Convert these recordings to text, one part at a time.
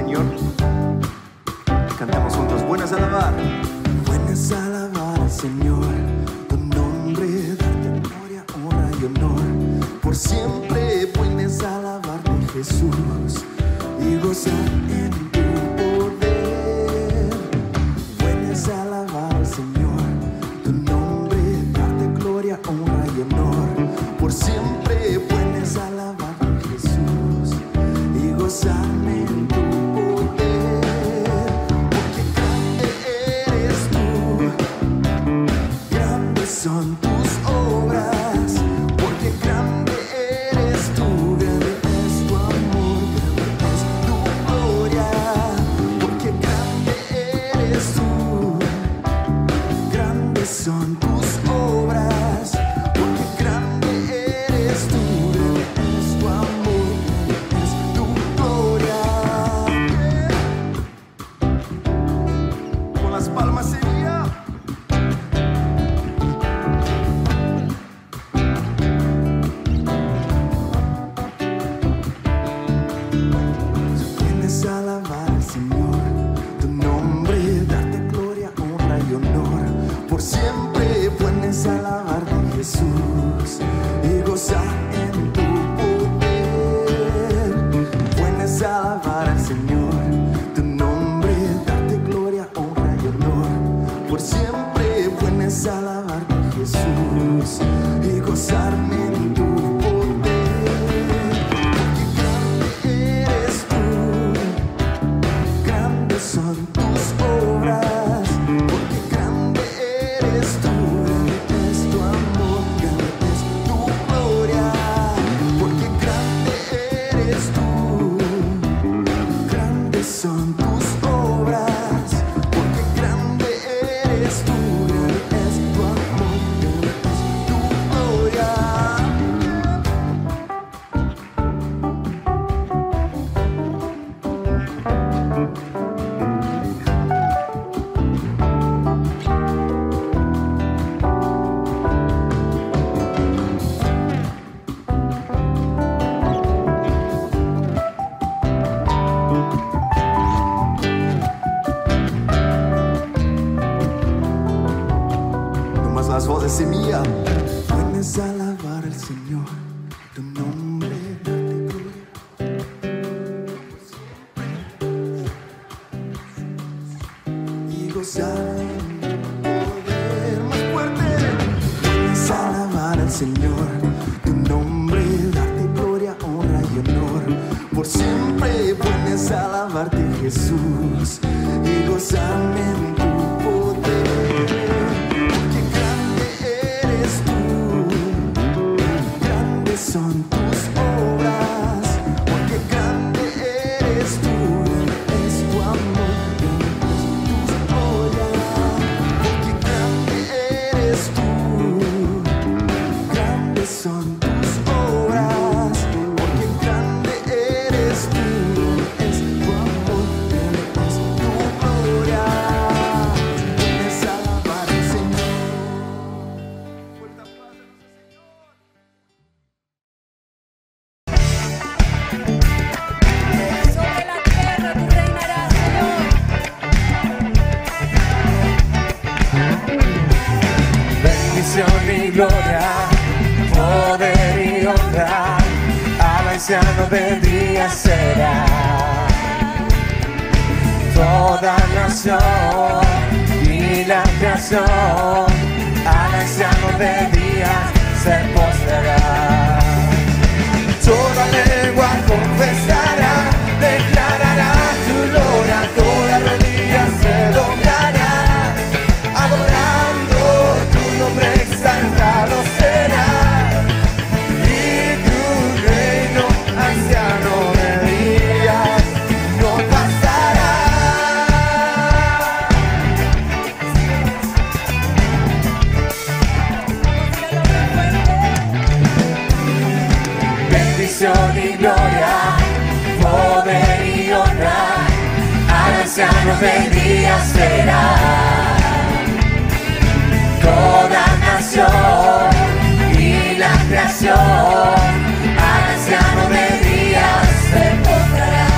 Señor. Cantamos juntos. Bueno es alabar. Bueno es alabar al Señor, tu nombre, darte gloria, honra y honor. Por siempre bueno es alabarte, Jesús, y gozar en tu poder. Bueno es alabar al Señor, tu nombre, darte gloria, honra y honor. Por siempre bueno es alabarte, Jesús, y gozarme en tu poder. Porque grande eres tú, grandes son tus obras. Porque grande eres tú, grande es tu amor, grande es tu gloria. Porque grande eres tú, grandes son tus obras. Porque grande eres tú, grande es tu amor, grande es tu gloria. Con las palmas sería. Vienes a alabar al Señor, tu nombre, darte gloria, honra y honor. Por siempre vienes a alabarte, Jesús, y gozar en tu poder. Vienes a alabar al Señor, tu nombre, darte gloria, honra y honor. Por siempre vienes a alabarte, Jesús, y gozarme en tu poder. Porque grande eres tú, grandes son tus obras. Porque grande eres tú, grande es tu amor, grande es tu gloria. Porque grande eres tú, grandes son tus obras. Porque grande eres tú, grande es tu amor, grande es tu gloria. Nomás las voces semilla. Vienes a alabar al Señor, tu nombre, darte gloria. Y gozar en tu poder. Más fuerte. Vienes a alabar al Señor, tu nombre, darte gloria, honra y honor. Por siempre vienes a alabarte, Jesús, y gozarme en tu poder. Porque grande eres tú, grandes son tus obras. Porque grande eres tú, grande es tu amor, grande es tu gloria. Porque grande eres tú, grandes son tus obras. Porque grande eres tú, grande es tu amor, grande es tu gloria. Vienes a alabar al Señor. Fuerte aplauso a nuestro Señor. Sobre la tierra tú reinarás, Señor. Bendición y gloria, poder y honra, al anciano del día será. Toda nación y la creación, al anciano del día se postrará. Toda lengua confesará, declarará tu gloria, toda rodilla se doblará, adorando tu nombre exaltado será, y tu reino anciano de días no pasará. Bendición y gloria, poder y honra, al anciano del día será. Toda nación y la creación, al anciano de días se postrará.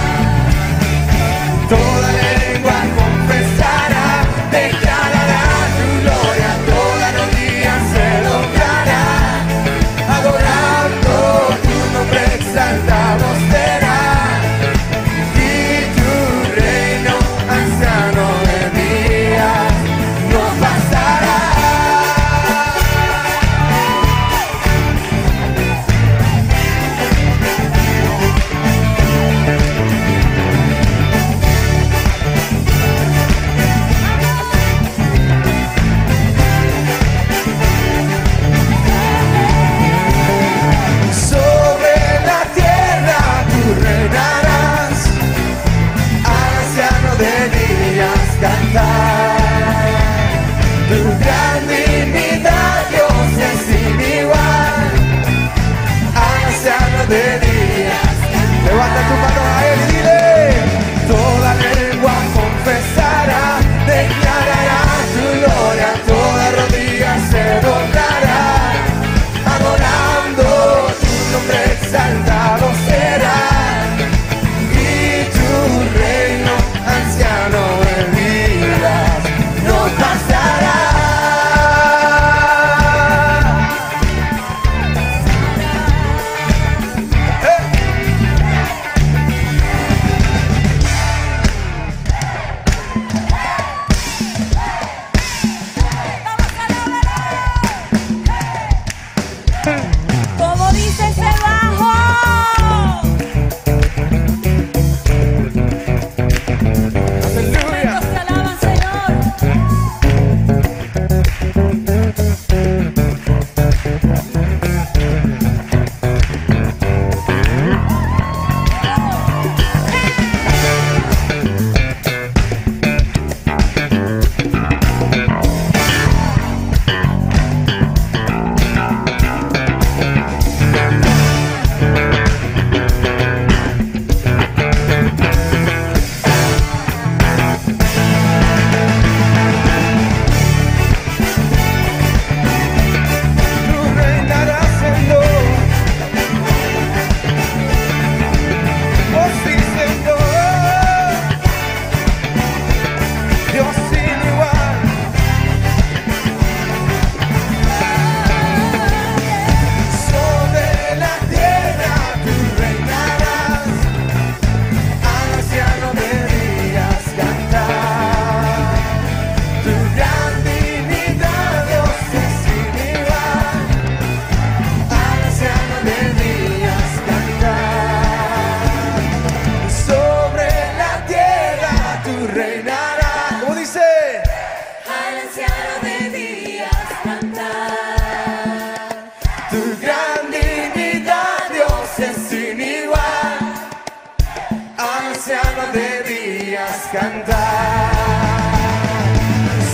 ancianos de días cantar.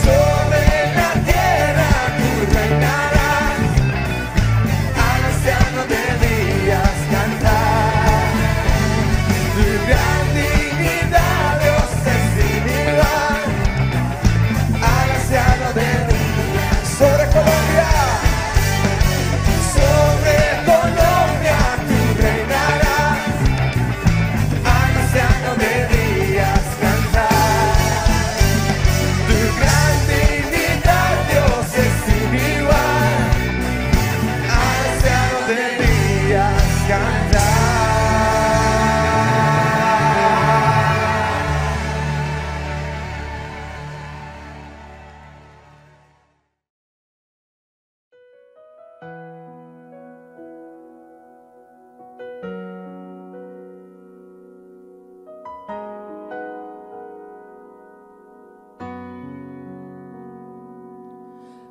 Sobre la tierra tú reinarás, al anciano de días cantar. Tu gran dignidad, Dios, es sin igual, al anciano de días. Sobre Colombia, sobre Colombia tú reinarás, al anciano de días cantar. Tu gran dignidad, Dios, es sin igual, al anciano de días cantar.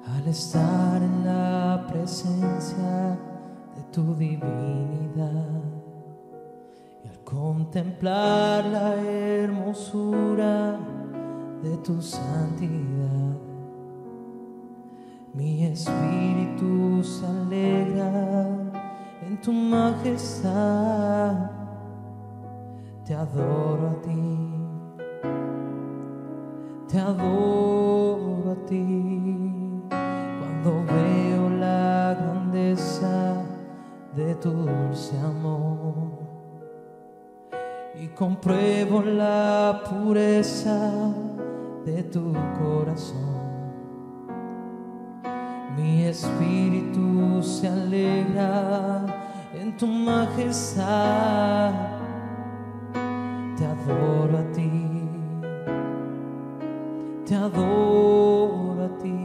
Al estar en la presencia de tu divinidad y al contemplar la hermosura de tu santidad, mi espíritu se alegra en tu majestad. Te adoro a ti, te adoro a ti. Cuando veo la grandeza de tu dulce amor y compruebo la pureza de tu corazón, mi espíritu se alegra en tu majestad. Te adoro a ti, te adoro a ti.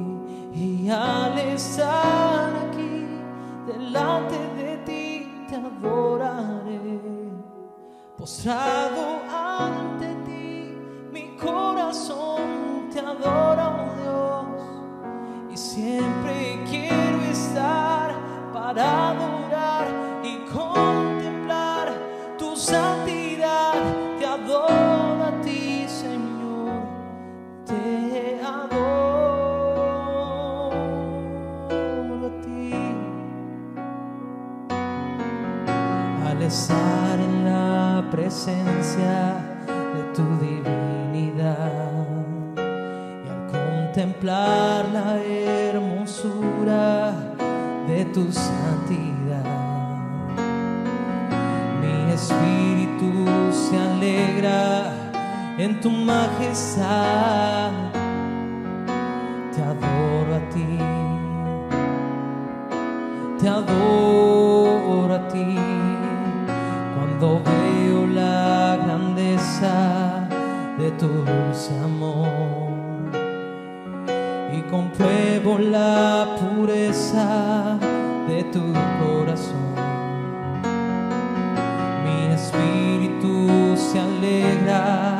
Y al estar aquí delante de ti te adoraré, postrado ante ti mi corazón te adora, oh Dios, y siempre quiero estar para adorar y contemplar tu santidad. Te adoro a ti, Señor, te adoro. Estar en la presencia de tu divinidad y al contemplar la hermosura de tu santidad, mi espíritu se alegra en tu majestad. Te adoro a ti, te adoro a ti. Cuando veo la grandeza de tu dulce amor y compruebo la pureza de tu corazón, mi espíritu se alegra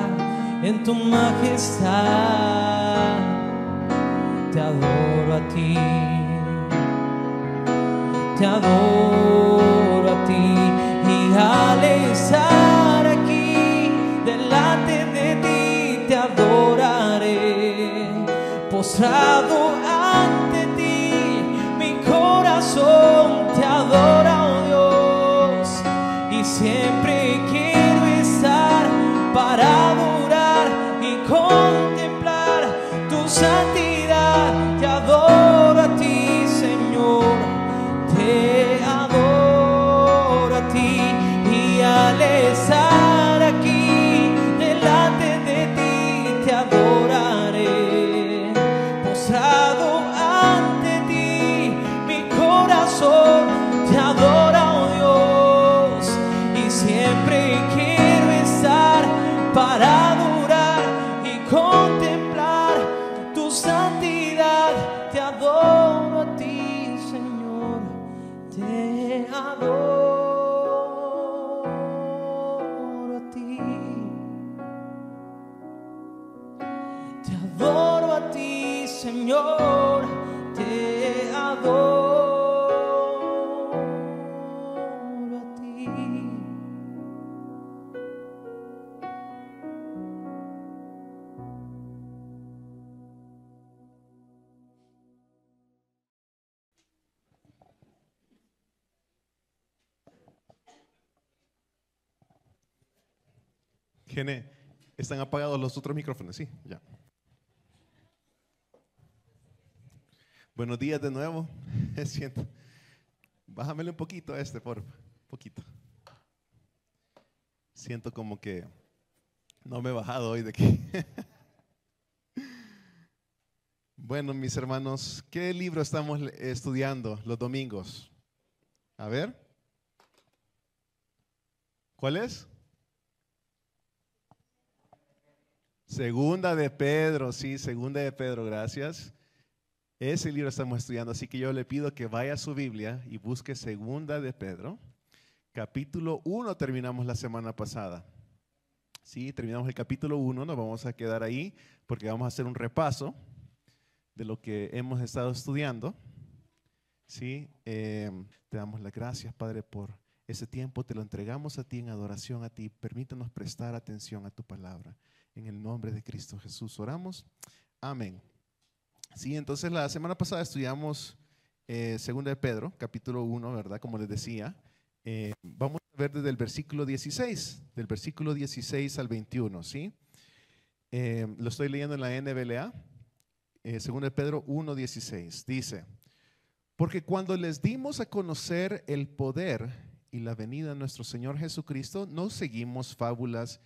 en tu majestad. Te adoro a ti, te adoro a ti. Y al estar aquí delante de ti te adoraré, postrado ante ti mi corazón te adora, oh Dios, y siempre quiero estar para adorar y contemplar tu santidad. Te adoro a ti, Señor, te adoro a ti. Y al estar aquí delante de ti te adoraré, postrado ante ti mi corazón te adora, oh Dios, y siempre quiero estar para adorar y contemplar tu santidad. Te adoro a ti, Señor, te adoro. Señor, te adoro a ti. Gene, ¿están apagados los otros micrófonos? Sí, ya. Buenos días de nuevo. Siento. Bájamele un poquito a este, por poquito. Siento como que no me he bajado hoy de aquí. Bueno, mis hermanos, ¿qué libro estamos estudiando los domingos? A ver. ¿Cuál es? Segunda de Pedro, sí, Segunda de Pedro, gracias. Ese libro estamos estudiando, así que yo le pido que vaya a su Biblia y busque Segunda de Pedro. Capítulo 1 terminamos la semana pasada. Sí, terminamos el capítulo 1, nos vamos a quedar ahí porque vamos a hacer un repaso de lo que hemos estado estudiando. Sí, te damos las gracias, Padre, por ese tiempo. Te lo entregamos a ti en adoración a ti. Permítanos prestar atención a tu palabra. En el nombre de Cristo Jesús oramos. Amén. Sí, entonces la semana pasada estudiamos Segunda de Pedro, capítulo 1, ¿verdad? Como les decía. Vamos a ver desde el versículo 16, del versículo 16 al 21, ¿sí? Lo estoy leyendo en la NBLA. Segunda de Pedro 1:16 dice: porque cuando les dimos a conocer el poder y la venida de nuestro Señor Jesucristo, no seguimos fábulas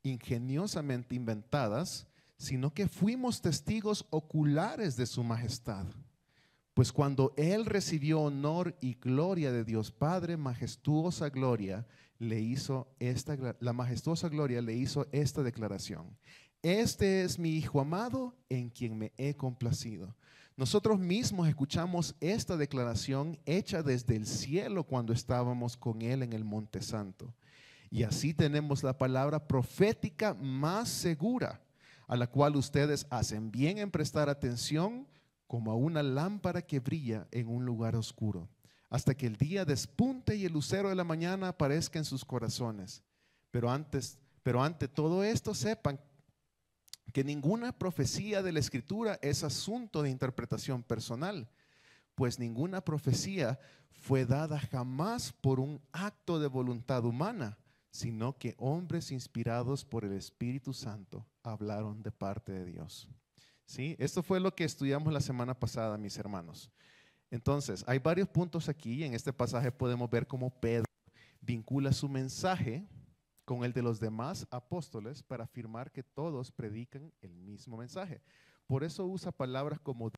ingeniosamente inventadas, sino que fuimos testigos oculares de su majestad. Pues cuando Él recibió honor y gloria de Dios Padre, la majestuosa gloria le hizo esta declaración: este es mi Hijo amado, en quien me he complacido. Nosotros mismos escuchamos esta declaración hecha desde el cielo cuando estábamos con Él en el Monte Santo. Y así tenemos la palabra profética más segura, a la cual ustedes hacen bien en prestar atención, como a una lámpara que brilla en un lugar oscuro, hasta que el día despunte y el lucero de la mañana aparezca en sus corazones. Pero ante todo esto sepan que ninguna profecía de la Escritura es asunto de interpretación personal, pues ninguna profecía fue dada jamás por un acto de voluntad humana, sino que hombres inspirados por el Espíritu Santo hablaron de parte de Dios. ¿Sí? Esto fue lo que estudiamos la semana pasada, mis hermanos. Entonces, hay varios puntos aquí. En este pasaje podemos ver cómo Pedro vincula su mensaje con el de los demás apóstoles para afirmar que todos predican el mismo mensaje. Por eso usa palabras como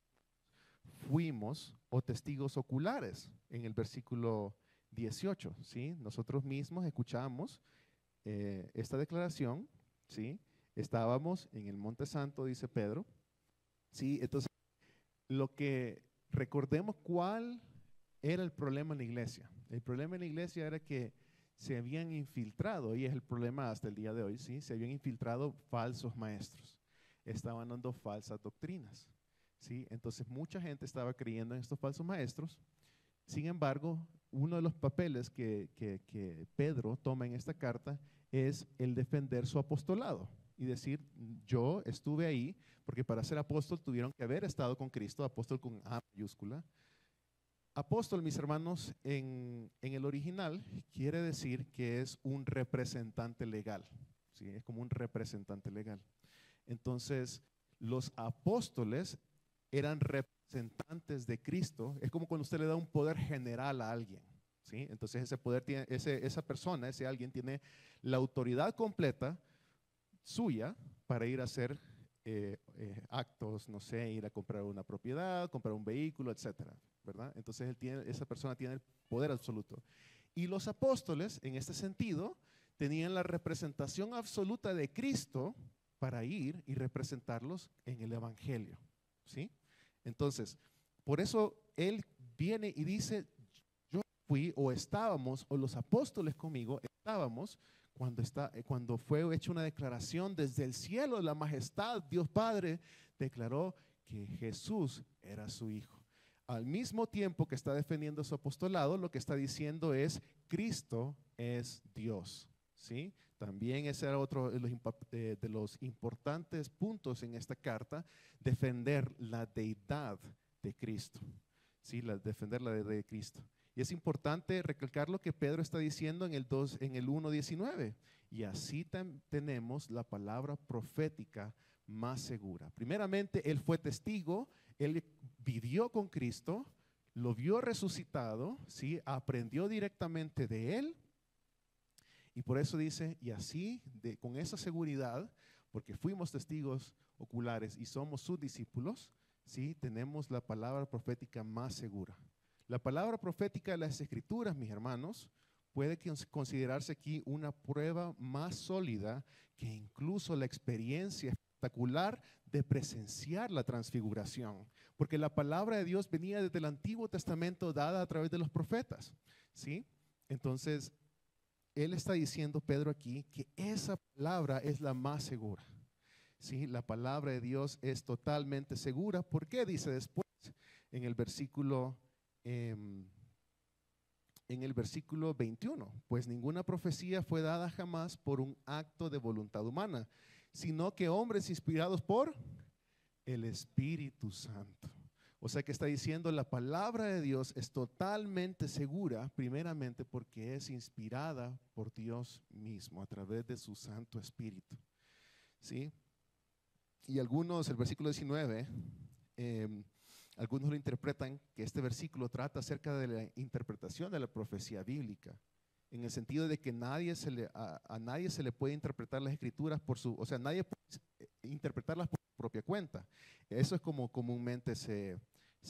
fuimos o testigos oculares en el versículo 18. ¿Sí? Nosotros mismos escuchamos esta declaración. ¿Sí? Estábamos en el Monte Santo, dice Pedro. ¿Sí? Entonces, recordemos cuál era el problema en la iglesia. El problema en la iglesia era que se habían infiltrado, y es el problema hasta el día de hoy, ¿sí? Se habían infiltrado falsos maestros, estaban dando falsas doctrinas, ¿sí? Entonces mucha gente estaba creyendo en estos falsos maestros. Sin embargo, uno de los papeles que Pedro toma en esta carta es el defender su apostolado y decir: yo estuve ahí, porque para ser apóstol tuvieron que haber estado con Cristo, apóstol con A mayúscula. Apóstol, mis hermanos, en el original quiere decir que es un representante legal, ¿sí? Es como un representante legal. Entonces, los apóstoles eran representantes de Cristo. Es como cuando usted le da un poder general a alguien, ¿sí? Entonces ese poder tiene, esa persona, ese alguien tiene la autoridad completa suya para ir a hacer actos, no sé, ir a comprar una propiedad, comprar un vehículo, etcétera, ¿verdad? Entonces esa persona tiene el poder absoluto. Y los apóstoles, en este sentido, tenían la representación absoluta de Cristo para ir y representarlos en el Evangelio, ¿sí? Entonces, por eso él viene y dice: yo fui, o estábamos, o los apóstoles conmigo estábamos cuando fue hecha una declaración desde el cielo de la majestad. Dios Padre declaró que Jesús era su Hijo. Al mismo tiempo que está defendiendo su apostolado, lo que está diciendo es: Cristo es Dios, ¿sí? También ese era otro de los importantes puntos en esta carta, defender la deidad de Cristo, ¿sí? Defender la deidad de Cristo. Y es importante recalcar lo que Pedro está diciendo en el 1:19. y así tenemos la palabra profética más segura. Primeramente, él fue testigo, él vivió con Cristo, lo vio resucitado, ¿sí? Aprendió directamente de él, y por eso dice, y así, con esa seguridad, porque fuimos testigos oculares y somos sus discípulos, ¿sí? Tenemos la palabra profética más segura. La palabra profética de las Escrituras, mis hermanos, puede considerarse aquí una prueba más sólida que incluso la experiencia espectacular de presenciar la transfiguración, porque la palabra de Dios venía desde el Antiguo Testamento dada a través de los profetas, ¿sí? Entonces, él está diciendo, Pedro, aquí, que esa palabra es la más segura, ¿sí? La palabra de Dios es totalmente segura. ¿Por qué? Dice después en el versículo 21, pues ninguna profecía fue dada jamás por un acto de voluntad humana, sino que hombres inspirados por el Espíritu Santo. O sea que está diciendo, la palabra de Dios es totalmente segura, primeramente porque es inspirada por Dios mismo a través de su Santo Espíritu, ¿sí? Y algunos, el versículo 19, algunos lo interpretan que este versículo trata acerca de la interpretación de la profecía bíblica, en el sentido de que a nadie se le puede interpretar las Escrituras o sea, nadie puede interpretarlas por su propia cuenta. Eso es como comúnmente se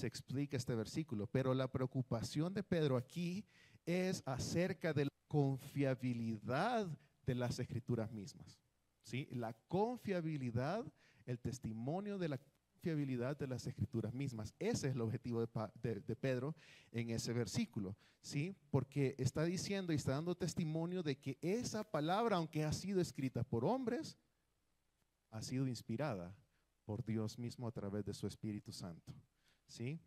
explica este versículo, pero la preocupación de Pedro aquí es acerca de la confiabilidad de las Escrituras mismas, ¿sí? La confiabilidad, el testimonio de la confiabilidad de las Escrituras mismas. Ese es el objetivo de Pedro en ese versículo, ¿sí? Porque está diciendo y está dando testimonio de que esa palabra, aunque ha sido escrita por hombres, ha sido inspirada por Dios mismo a través de su Espíritu Santo, ¿sí?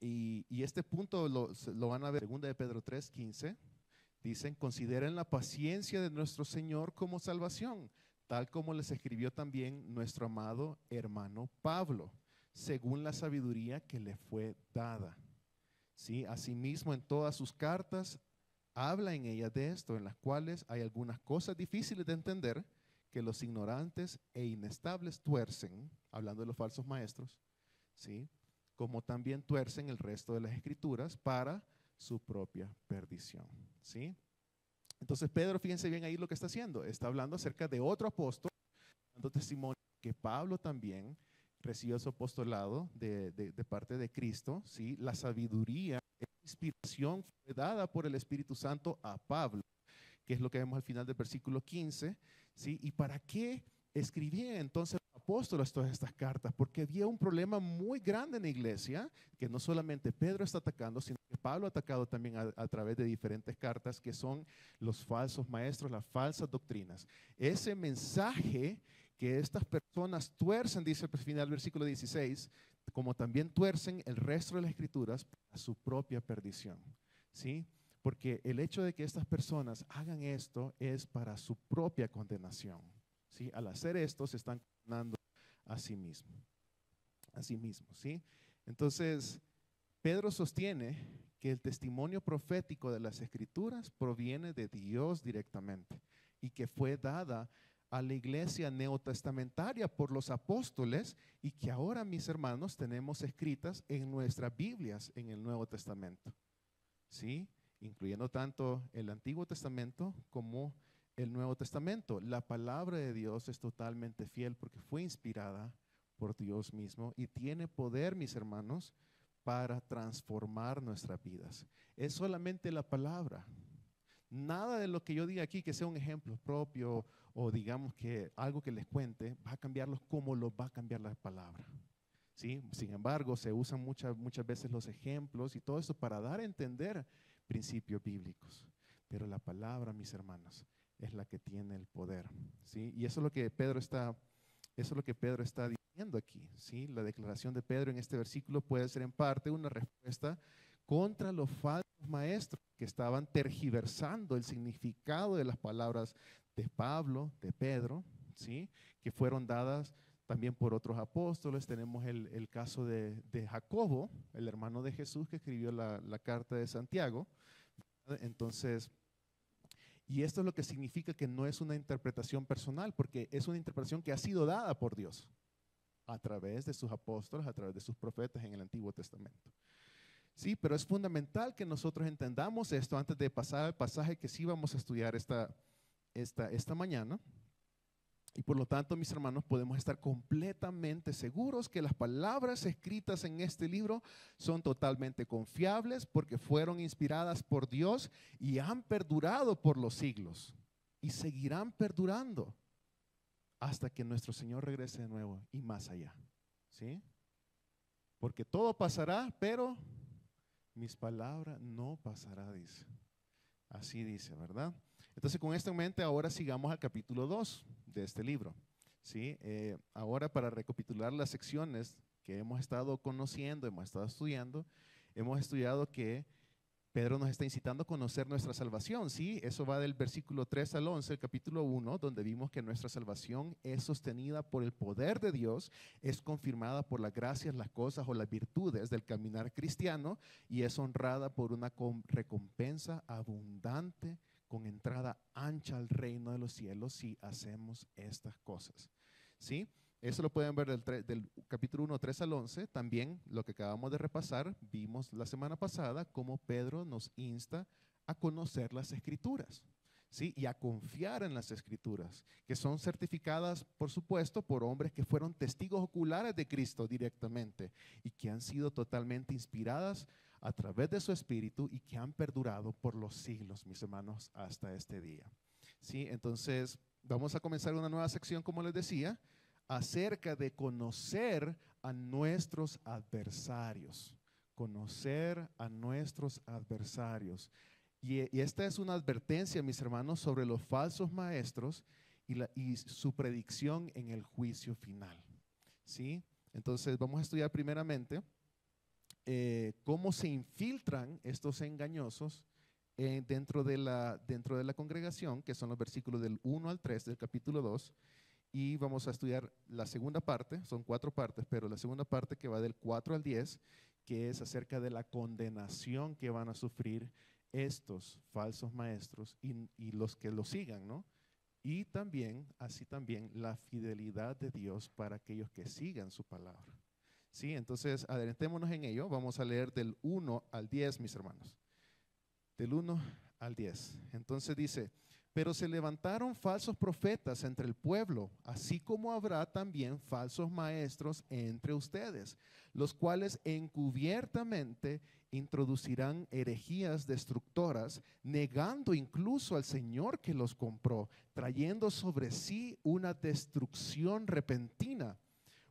Y este punto lo van a ver en 2 de Pedro 3:15. Dicen, consideren la paciencia de nuestro Señor como salvación, tal como les escribió también nuestro amado hermano Pablo, según la sabiduría que le fue dada, ¿sí? Asimismo, en todas sus cartas habla en ellas de esto, en las cuales hay algunas cosas difíciles de entender que los ignorantes e inestables tuercen, hablando de los falsos maestros, ¿sí? Como también tuercen el resto de las Escrituras para su propia perdición, ¿sí? Entonces Pedro, fíjense bien ahí lo que está haciendo, está hablando acerca de otro apóstol, dando testimonio que Pablo también recibió su apostolado de parte de Cristo, ¿sí? La sabiduría, la inspiración fue dada por el Espíritu Santo a Pablo, que es lo que vemos al final del versículo 15, ¿sí? ¿Y para qué escribían entonces los apóstoles todas estas cartas? Porque había un problema muy grande en la iglesia, que no solamente Pedro está atacando, sino que Pablo ha atacado también a través de diferentes cartas, que son los falsos maestros, las falsas doctrinas. Ese mensaje que estas personas tuercen, dice al final del versículo 16, como también tuercen el resto de las Escrituras para su propia perdición, ¿sí? Porque el hecho de que estas personas hagan esto es para su propia condenación, ¿sí? Al hacer esto se están condenando a sí mismos, ¿sí? Entonces, Pedro sostiene que el testimonio profético de las Escrituras proviene de Dios directamente y que fue dada a la iglesia neotestamentaria por los apóstoles y que ahora, mis hermanos, tenemos escritas en nuestras Biblias en el Nuevo Testamento, ¿sí? Incluyendo tanto el Antiguo Testamento como el Nuevo Testamento. La palabra de Dios es totalmente fiel porque fue inspirada por Dios mismo y tiene poder, mis hermanos, para transformar nuestras vidas. Es solamente la palabra. Nada de lo que yo diga aquí que sea un ejemplo propio o digamos que algo que les cuente va a cambiarlos como lo va a cambiar la palabra, ¿sí? Sin embargo, se usan muchas veces los ejemplos y todo eso para dar a entender principios bíblicos. Pero la palabra, mis hermanos, es la que tiene el poder, ¿sí? Y eso es lo que Pedro está diciendo aquí, ¿sí? La declaración de Pedro en este versículo puede ser en parte una respuesta contra los falsos maestros que estaban tergiversando el significado de las palabras de Pablo, de Pedro, ¿sí? Que fueron dadas también por otros apóstoles. Tenemos el caso de Jacobo, el hermano de Jesús, que escribió la carta de Santiago. Entonces, Y esto es lo que significa que no es una interpretación personal, porque es una interpretación que ha sido dada por Dios a través de sus apóstoles, a través de sus profetas en el Antiguo Testamento. Sí, pero es fundamental que nosotros entendamos esto antes de pasar al pasaje que sí vamos a estudiar esta mañana. Y por lo tanto, mis hermanos, podemos estar completamente seguros que las palabras escritas en este libro son totalmente confiables porque fueron inspiradas por Dios y han perdurado por los siglos y seguirán perdurando hasta que nuestro Señor regrese de nuevo y más allá. ¿Sí? Porque todo pasará, pero mis palabras no pasará, dice. Así dice, ¿verdad? Entonces, con esto en mente, ahora sigamos al capítulo 2 de este libro. ¿Sí? Ahora, para recapitular las secciones que hemos estado conociendo, hemos estado estudiando, hemos estudiado que Pedro nos está incitando a conocer nuestra salvación. ¿Sí? Eso va del versículo 3 al 11, el capítulo 1, donde vimos que nuestra salvación es sostenida por el poder de Dios, es confirmada por las gracias, las cosas o las virtudes del caminar cristiano y es honrada por una recompensa abundante con entrada ancha al reino de los cielos si hacemos estas cosas. ¿Sí? Eso lo pueden ver del capítulo 1, 3 al 11. También lo que acabamos de repasar, vimos la semana pasada cómo Pedro nos insta a conocer las Escrituras, ¿sí? Y a confiar en las Escrituras, que son certificadas, por supuesto, por hombres que fueron testigos oculares de Cristo directamente y que han sido totalmente inspiradas a través de su Espíritu y que han perdurado por los siglos, mis hermanos, hasta este día. ¿Sí? Entonces, vamos a comenzar una nueva sección, como les decía, acerca de conocer a nuestros adversarios. Conocer a nuestros adversarios. Y esta es una advertencia, mis hermanos, sobre los falsos maestros y su predicción en el juicio final. ¿Sí? Entonces, vamos a estudiar primeramente cómo se infiltran estos engañosos dentro de la congregación, que son los versículos del 1 al 3 del capítulo 2, y vamos a estudiar la segunda parte, son 4 partes, pero la segunda parte que va del 4 al 10, que es acerca de la condenación que van a sufrir estos falsos maestros y los que los sigan, ¿no? Y también, así también, la fidelidad de Dios para aquellos que sigan su palabra. Sí, entonces adelantémonos en ello. Vamos a leer del 1 al 10, mis hermanos. Del 1 al 10. Entonces dice: pero se levantaron falsos profetas entre el pueblo, así como habrá también falsos maestros entre ustedes, los cuales encubiertamente introducirán herejías destructoras, negando incluso al Señor que los compró, trayendo sobre sí una destrucción repentina.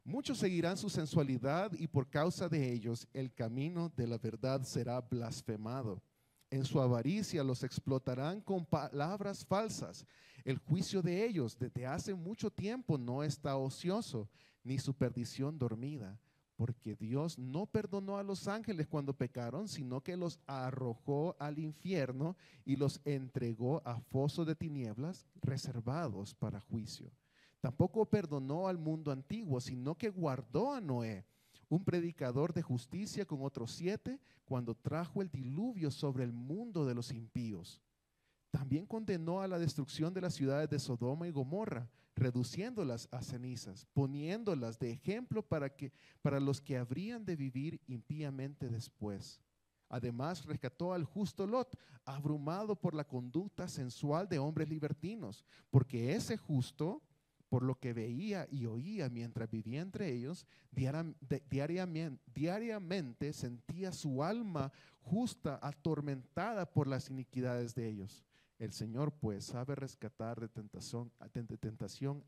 Muchos seguirán su sensualidad y por causa de ellos el camino de la verdad será blasfemado. En su avaricia los explotarán con palabras falsas. El juicio de ellos desde hace mucho tiempo no está ocioso, ni su perdición dormida, porque Dios no perdonó a los ángeles cuando pecaron, sino que los arrojó al infierno y los entregó a fosos de tinieblas reservados para juicio. Tampoco perdonó al mundo antiguo, sino que guardó a Noé, un predicador de justicia, con otros 7, cuando trajo el diluvio sobre el mundo de los impíos. También condenó a la destrucción de las ciudades de Sodoma y Gomorra, reduciéndolas a cenizas, poniéndolas de ejemplo para los que habrían de vivir impíamente después. Además, rescató al justo Lot, abrumado por la conducta sensual de hombres libertinos, porque ese justo, por lo que veía y oía mientras vivía entre ellos, diariamente sentía su alma justa atormentada por las iniquidades de ellos. El Señor pues sabe rescatar de tentación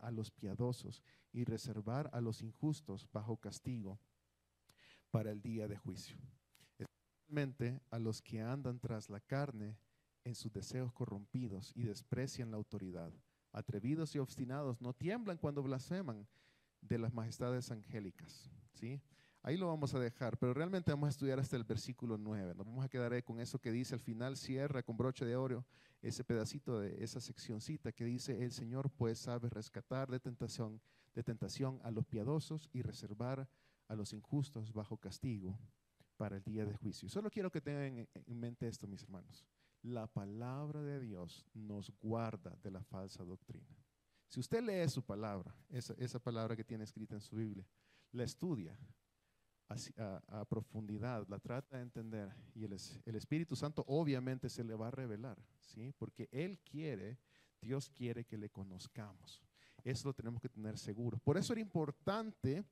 a los piadosos y reservar a los injustos bajo castigo para el día de juicio, especialmente a los que andan tras la carne en sus deseos corrompidos y desprecian la autoridad. Atrevidos y obstinados no tiemblan cuando blasfeman de las majestades angélicas. ¿Sí? Ahí lo vamos a dejar, pero realmente vamos a estudiar hasta el versículo 9. Nos vamos a quedar ahí con eso que dice al final, cierra con broche de oro ese pedacito de esa seccioncita que dice: el Señor pues sabe rescatar de tentación a los piadosos y reservar a los injustos bajo castigo para el día de juicio. Solo quiero que tengan en mente esto, mis hermanos. la palabra de Dios nos guarda de la falsa doctrina. Si usted lee su palabra, esa palabra que tiene escrita en su Biblia, la estudia a profundidad, la trata de entender, y el Espíritu Santo obviamente se le va a revelar, ¿sí? Porque Dios quiere que le conozcamos. Eso lo tenemos que tener seguro. Por eso era importante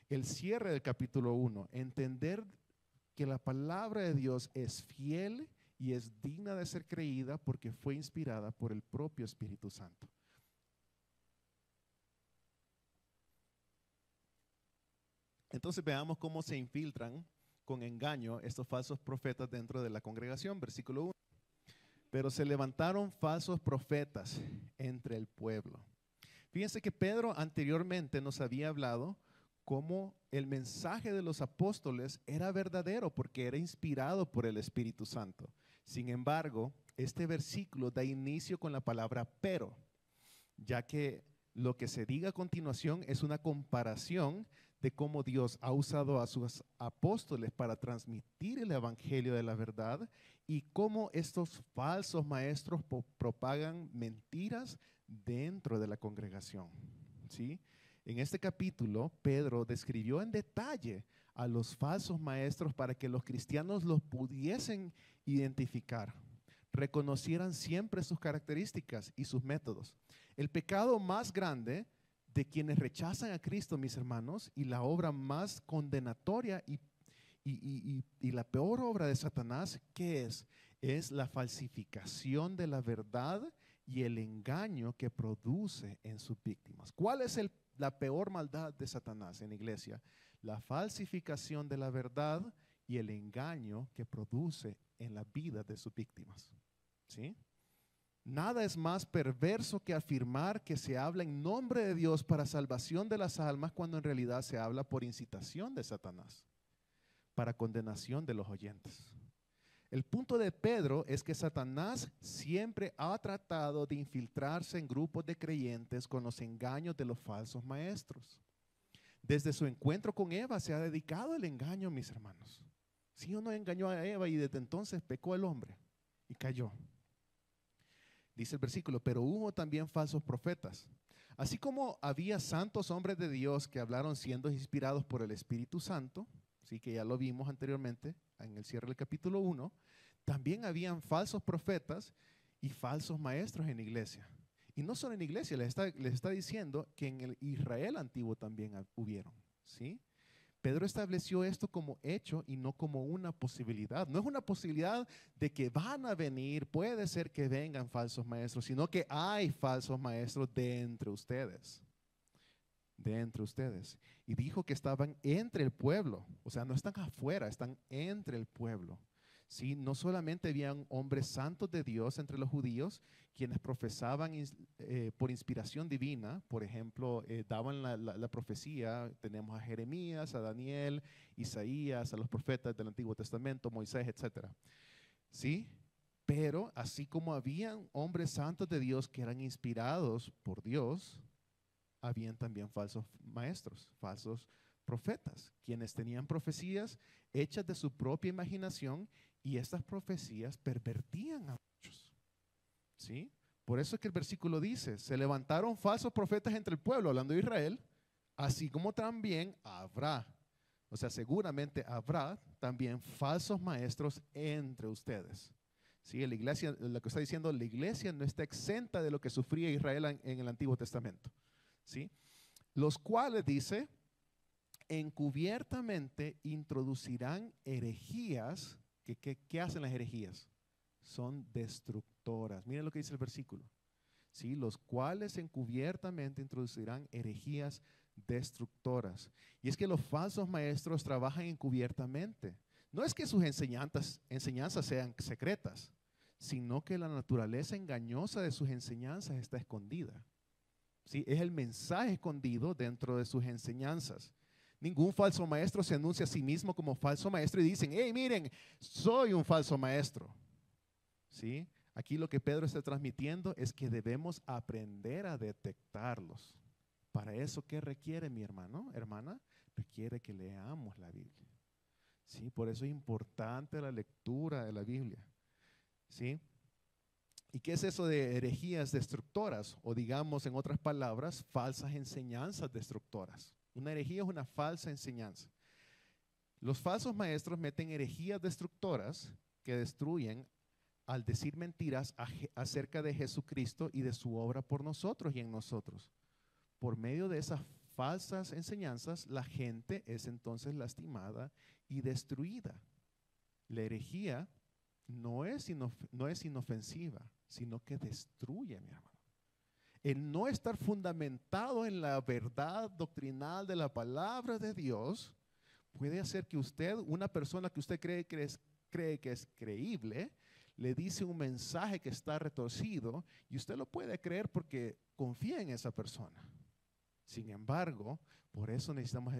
el cierre del capítulo 1, entender que la palabra de Dios es fiel y es digna de ser creída porque fue inspirada por el propio Espíritu Santo. Entonces veamos cómo se infiltran con engaño estos falsos profetas dentro de la congregación. Versículo 1. Pero se levantaron falsos profetas entre el pueblo. Fíjense que Pedro anteriormente nos había hablado cómo el mensaje de los apóstoles era verdadero porque era inspirado por el Espíritu Santo. Sin embargo, este versículo da inicio con la palabra pero, ya que lo que se diga a continuación es una comparación de cómo Dios ha usado a sus apóstoles para transmitir el evangelio de la verdad y cómo estos falsos maestros propagan mentiras dentro de la congregación, ¿sí? En este capítulo, Pedro describió en detalle a los falsos maestros para que los cristianos los pudiesen identificar, reconocieran siempre sus características y sus métodos. El pecado más grande de quienes rechazan a Cristo, mis hermanos, y la obra más condenatoria y la peor obra de Satanás, ¿qué es? Es la falsificación de la verdad y el engaño que produce en sus víctimas. ¿Cuál es la peor maldad de Satanás en la iglesia? La falsificación de la verdad y el engaño que produce en la vida de sus víctimas. ¿Sí? Nada es más perverso que afirmar que se habla en nombre de Dios para salvación de las almas cuando en realidad se habla por incitación de Satanás, para condenación de los oyentes. El punto de Pedro es que Satanás siempre ha tratado de infiltrarse en grupos de creyentes con los engaños de los falsos maestros. Desde su encuentro con Eva se ha dedicado al engaño, mis hermanos. ¿Sí o no engañó a Eva y desde entonces pecó el hombre y cayó? Dice el versículo, pero hubo también falsos profetas. Así como había santos hombres de Dios que hablaron siendo inspirados por el Espíritu Santo, sí, que ya lo vimos anteriormente en el cierre del capítulo 1, también habían falsos profetas y falsos maestros en la iglesia. Y no solo en la iglesia, les está diciendo que en el Israel antiguo también hubieron, ¿sí? Pedro estableció esto como hecho y no como una posibilidad. No es una posibilidad de que van a venir, puede ser que vengan falsos maestros, sino que hay falsos maestros de entre ustedes. De entre ustedes. Y dijo que estaban entre el pueblo, o sea, no están afuera, están entre el pueblo. ¿Sí? No solamente habían hombres santos de Dios entre los judíos, quienes profesaban por inspiración divina, por ejemplo, daban la profecía. Tenemos a Jeremías, a Daniel, Isaías, a los profetas del Antiguo Testamento, Moisés, etc. ¿Sí? Pero así como habían hombres santos de Dios que eran inspirados por Dios, habían también falsos maestros, falsos profetas, quienes tenían profecías hechas de su propia imaginación y estas profecías pervertían a muchos. ¿Sí? Por eso es que el versículo dice, se levantaron falsos profetas entre el pueblo, hablando de Israel, así como también habrá, o sea, seguramente habrá también falsos maestros entre ustedes. ¿Sí? La iglesia, lo que está diciendo, la iglesia no está exenta de lo que sufría Israel en el Antiguo Testamento. ¿Sí? Los cuales, dice, encubiertamente introducirán herejías. ¿Qué hacen las herejías? Son destructoras. Miren lo que dice el versículo. ¿Sí? Los cuales encubiertamente introducirán herejías destructoras. Y es que los falsos maestros trabajan encubiertamente. No es que sus enseñanzas sean secretas, sino que la naturaleza engañosa de sus enseñanzas está escondida. ¿Sí? Es el mensaje escondido dentro de sus enseñanzas. Ningún falso maestro se anuncia a sí mismo como falso maestro y dicen, hey, miren, soy un falso maestro. ¿Sí? Aquí lo que Pedro está transmitiendo es que debemos aprender a detectarlos. Para eso, ¿qué requiere, mi hermano, hermana? Requiere que leamos la Biblia. ¿Sí? Por eso es importante la lectura de la Biblia. ¿Sí? ¿Y qué es eso de herejías destructoras? O digamos, en otras palabras, falsas enseñanzas destructoras. Una herejía es una falsa enseñanza. Los falsos maestros meten herejías destructoras que destruyen al decir mentiras acerca de Jesucristo y de su obra por nosotros y en nosotros. Por medio de esas falsas enseñanzas, la gente es entonces lastimada y destruida. La herejía no es inofensiva, sino que destruye, mi hermano. El no estar fundamentado en la verdad doctrinal de la palabra de Dios puede hacer que usted, una persona que usted cree que es creíble, le dice un mensaje que está retorcido y usted lo puede creer porque confía en esa persona. Sin embargo, por eso necesitamos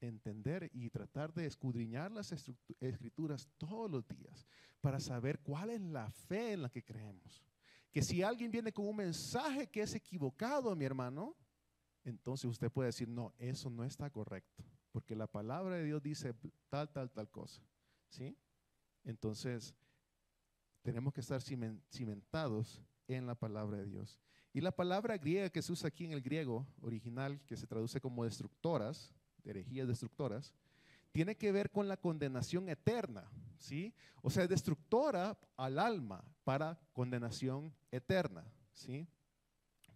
entender y tratar de escudriñar las escrituras todos los días para saber cuál es la fe en la que creemos. Que si alguien viene con un mensaje que es equivocado, mi hermano, entonces usted puede decir, no, eso no está correcto, porque la palabra de Dios dice tal cosa, ¿sí? Entonces, tenemos que estar cimentados en la palabra de Dios. Y la palabra griega que se usa aquí en el griego original, que se traduce como destructoras, herejías destructoras, tiene que ver con la condenación eterna, ¿sí? O sea, destructora al alma para condenación eterna, ¿sí?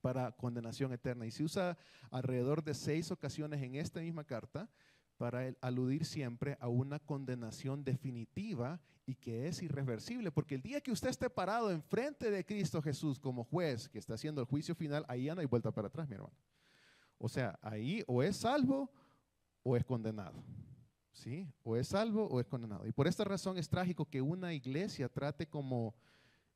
Para condenación eterna. Y se usa alrededor de 6 ocasiones en esta misma carta para aludir siempre a una condenación definitiva y que es irreversible, porque el día que usted esté parado enfrente de Cristo Jesús como juez que está haciendo el juicio final, ahí ya no hay vuelta para atrás, mi hermano. O sea, ahí o es salvo o es condenado, ¿sí? O es salvo o es condenado. Y por esta razón es trágico que una iglesia trate como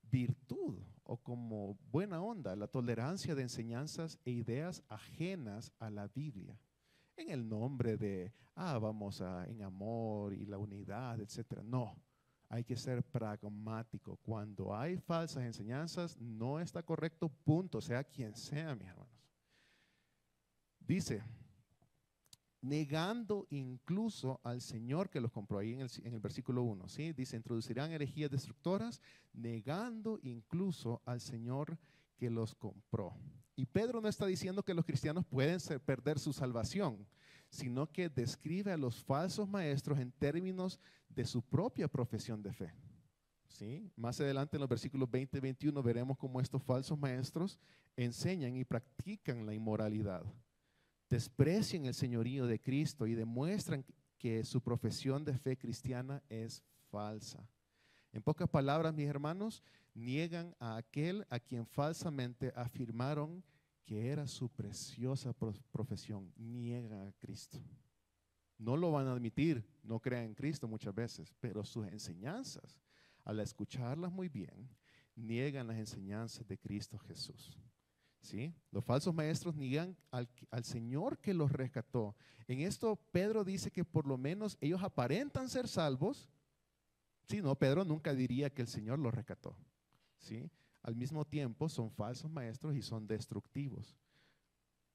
virtud o como buena onda la tolerancia de enseñanzas e ideas ajenas a la Biblia, en el nombre de, vamos en amor y la unidad, etcétera. No, hay que ser pragmático. Cuando hay falsas enseñanzas, no está correcto, punto, sea quien sea, mis hermanos. Dice, negando incluso al Señor que los compró, ahí en el versículo 1, ¿sí? Dice, introducirán herejías destructoras, negando incluso al Señor que los compró. Y Pedro no está diciendo que los cristianos pueden perder su salvación, sino que describe a los falsos maestros en términos de su propia profesión de fe, ¿sí? Más adelante en los versículos 20 y 21 veremos cómo estos falsos maestros enseñan y practican la inmoralidad, desprecian el señorío de Cristo y demuestran que su profesión de fe cristiana es falsa. En pocas palabras, mis hermanos, niegan a aquel a quien falsamente afirmaron que era su preciosa profesión. Niegan a Cristo. No lo van a admitir, no crean en Cristo muchas veces, pero sus enseñanzas, al escucharlas muy bien, niegan las enseñanzas de Cristo Jesús. ¿Sí? Los falsos maestros niegan al Señor que los rescató. En esto Pedro dice que por lo menos ellos aparentan ser salvos. Sí, no, Pedro nunca diría que el Señor los rescató, ¿sí? Al mismo tiempo son falsos maestros y son destructivos.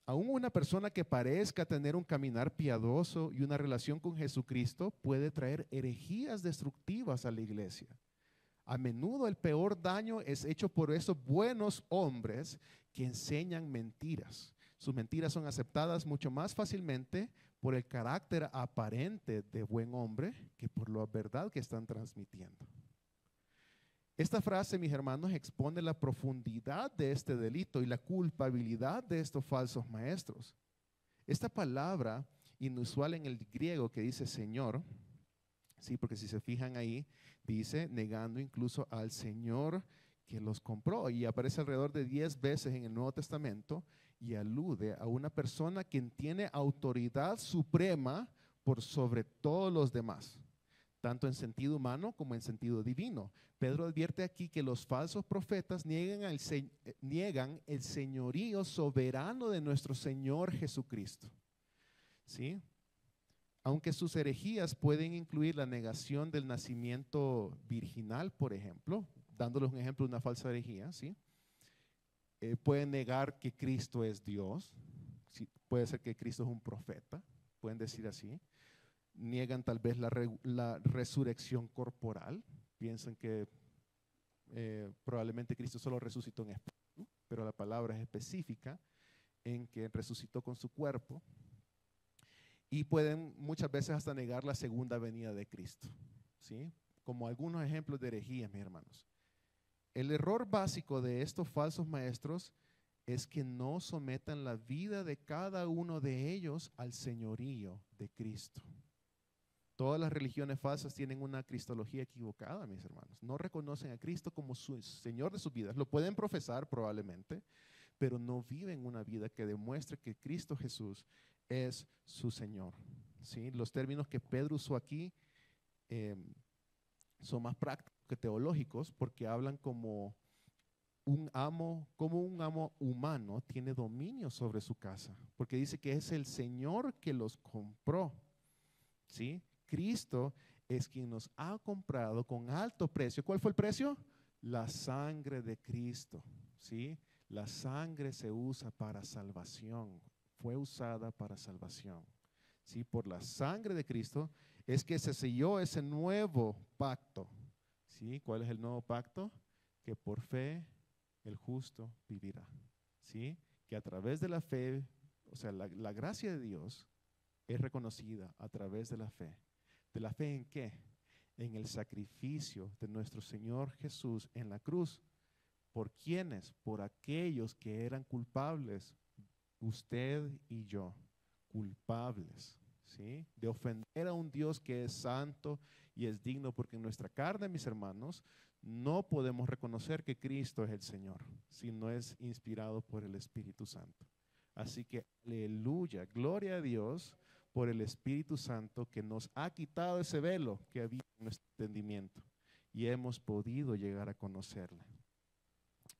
Aún una persona que parezca tener un caminar piadoso y una relación con Jesucristo puede traer herejías destructivas a la iglesia. A menudo el peor daño es hecho por esos buenos hombres que enseñan mentiras. Sus mentiras son aceptadas mucho más fácilmente por el carácter aparente de buen hombre que por la verdad que están transmitiendo. Esta frase, mis hermanos, expone la profundidad de este delito y la culpabilidad de estos falsos maestros. Esta palabra inusual en el griego que dice Señor, sí, porque si se fijan ahí, dice negando incluso al Señor que los compró, y aparece alrededor de 10 veces en el Nuevo Testamento y alude a una persona quien tiene autoridad suprema por sobre todos los demás, tanto en sentido humano como en sentido divino. Pedro advierte aquí que los falsos profetas niegan el señorío soberano de nuestro Señor Jesucristo, ¿sí? Aunque sus herejías pueden incluir la negación del nacimiento virginal, por ejemplo, dándoles un ejemplo de una falsa herejía, ¿sí? Pueden negar que Cristo es Dios, ¿sí? Puede ser que Cristo es un profeta, pueden decir así. Niegan tal vez la resurrección corporal, piensan que Probablemente Cristo solo resucitó en espíritu, pero la palabra es específica en que resucitó con su cuerpo. Y pueden muchas veces hasta negar la segunda venida de Cristo, ¿sí? Como algunos ejemplos de herejías, mis hermanos. El error básico de estos falsos maestros es que no sometan la vida de cada uno de ellos al señorío de Cristo. Todas las religiones falsas tienen una cristología equivocada, mis hermanos. No reconocen a Cristo como su Señor de sus vidas. Lo pueden profesar probablemente, pero no viven una vida que demuestre que Cristo Jesús es su Señor, ¿sí? Los términos que Pedro usó aquí son más prácticos que teológicos, porque hablan como un amo humano tiene dominio sobre su casa, porque dice que es el Señor que los compró, ¿sí? Cristo es quien nos ha comprado con alto precio. ¿Cuál fue el precio? La sangre de Cristo, ¿sí? La sangre se usa para salvación, fue usada para salvación, ¿sí? Por la sangre de Cristo es que se selló ese nuevo pacto, ¿sí? ¿Cuál es el nuevo pacto? Que por fe el justo vivirá, ¿sí? Que a través de la fe, o sea, la gracia de Dios es reconocida a través de la fe. ¿De la fe en qué? En el sacrificio de nuestro Señor Jesús en la cruz. ¿Por quiénes? Por aquellos que eran culpables, usted y yo, culpables, ¿sí? De ofender a un Dios que es santo y es digno, porque en nuestra carne, mis hermanos, no podemos reconocer que Cristo es el Señor si no es inspirado por el Espíritu Santo. Así que, aleluya, gloria a Dios por el Espíritu Santo que nos ha quitado ese velo que había en nuestro entendimiento y hemos podido llegar a conocerle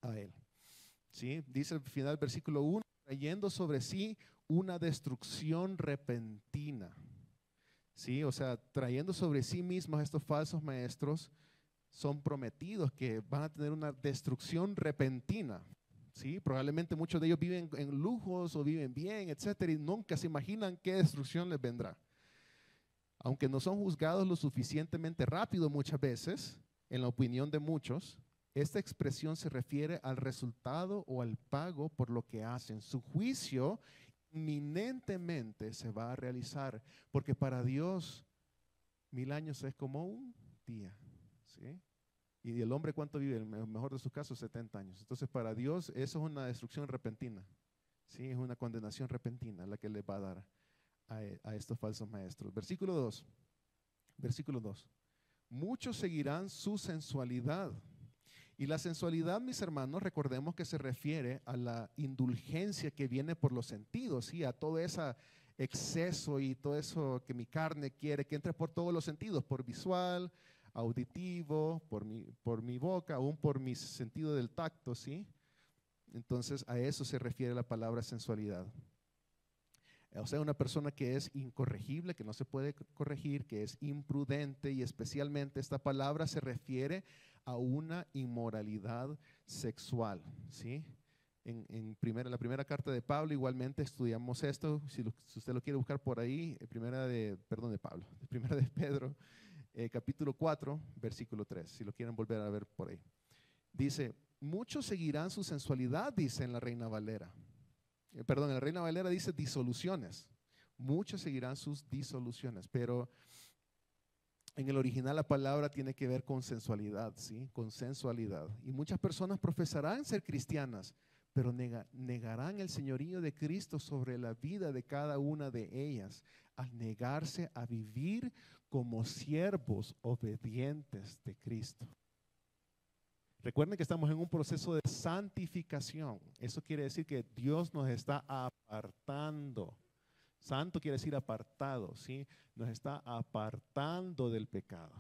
a Él, ¿sí? Dice al final del versículo 1, trayendo sobre sí una destrucción repentina, ¿sí? O sea, trayendo sobre sí mismos estos falsos maestros, son prometidos que van a tener una destrucción repentina, ¿sí? Probablemente muchos de ellos viven en lujos o viven bien, etcétera, y nunca se imaginan qué destrucción les vendrá. Aunque no son juzgados lo suficientemente rápido muchas veces, en la opinión de muchos, esta expresión se refiere al resultado o al pago por lo que hacen. Su juicio inminentemente se va a realizar, porque para Dios 1000 años es como un día, ¿sí? Y el hombre, ¿cuánto vive? En el mejor de sus casos, 70 años. Entonces, para Dios eso es una destrucción repentina, ¿sí? Es una condenación repentina la que le va a dar a estos falsos maestros. Versículo 2. Versículo 2. Muchos seguirán su sensualidad. Y la sensualidad, mis hermanos, recordemos que se refiere a la indulgencia que viene por los sentidos, ¿sí? A todo ese exceso y todo eso que mi carne quiere que entre por todos los sentidos, por visual, auditivo, por mi boca, aún por mi sentido del tacto, ¿sí? Entonces a eso se refiere la palabra sensualidad. O sea, una persona que es incorregible, que no se puede corregir, que es imprudente, y especialmente esta palabra se refiere a una inmoralidad sexual, ¿sí? En la primera carta de Pablo igualmente estudiamos esto, si usted lo quiere buscar por ahí, primera de Pedro, capítulo 4, versículo 3, si lo quieren volver a ver por ahí. Dice, muchos seguirán su sensualidad, dice en la Reina Valera. En la Reina Valera dice disoluciones. Muchos seguirán sus disoluciones, pero en el original la palabra tiene que ver con sensualidad, ¿sí? Con sensualidad. Y muchas personas profesarán ser cristianas, pero negarán el señorío de Cristo sobre la vida de cada una de ellas, al negarse a vivir como siervos obedientes de Cristo. Recuerden que estamos en un proceso de santificación. Eso quiere decir que Dios nos está apartando. Santo quiere decir apartado, ¿sí? Nos está apartando del pecado.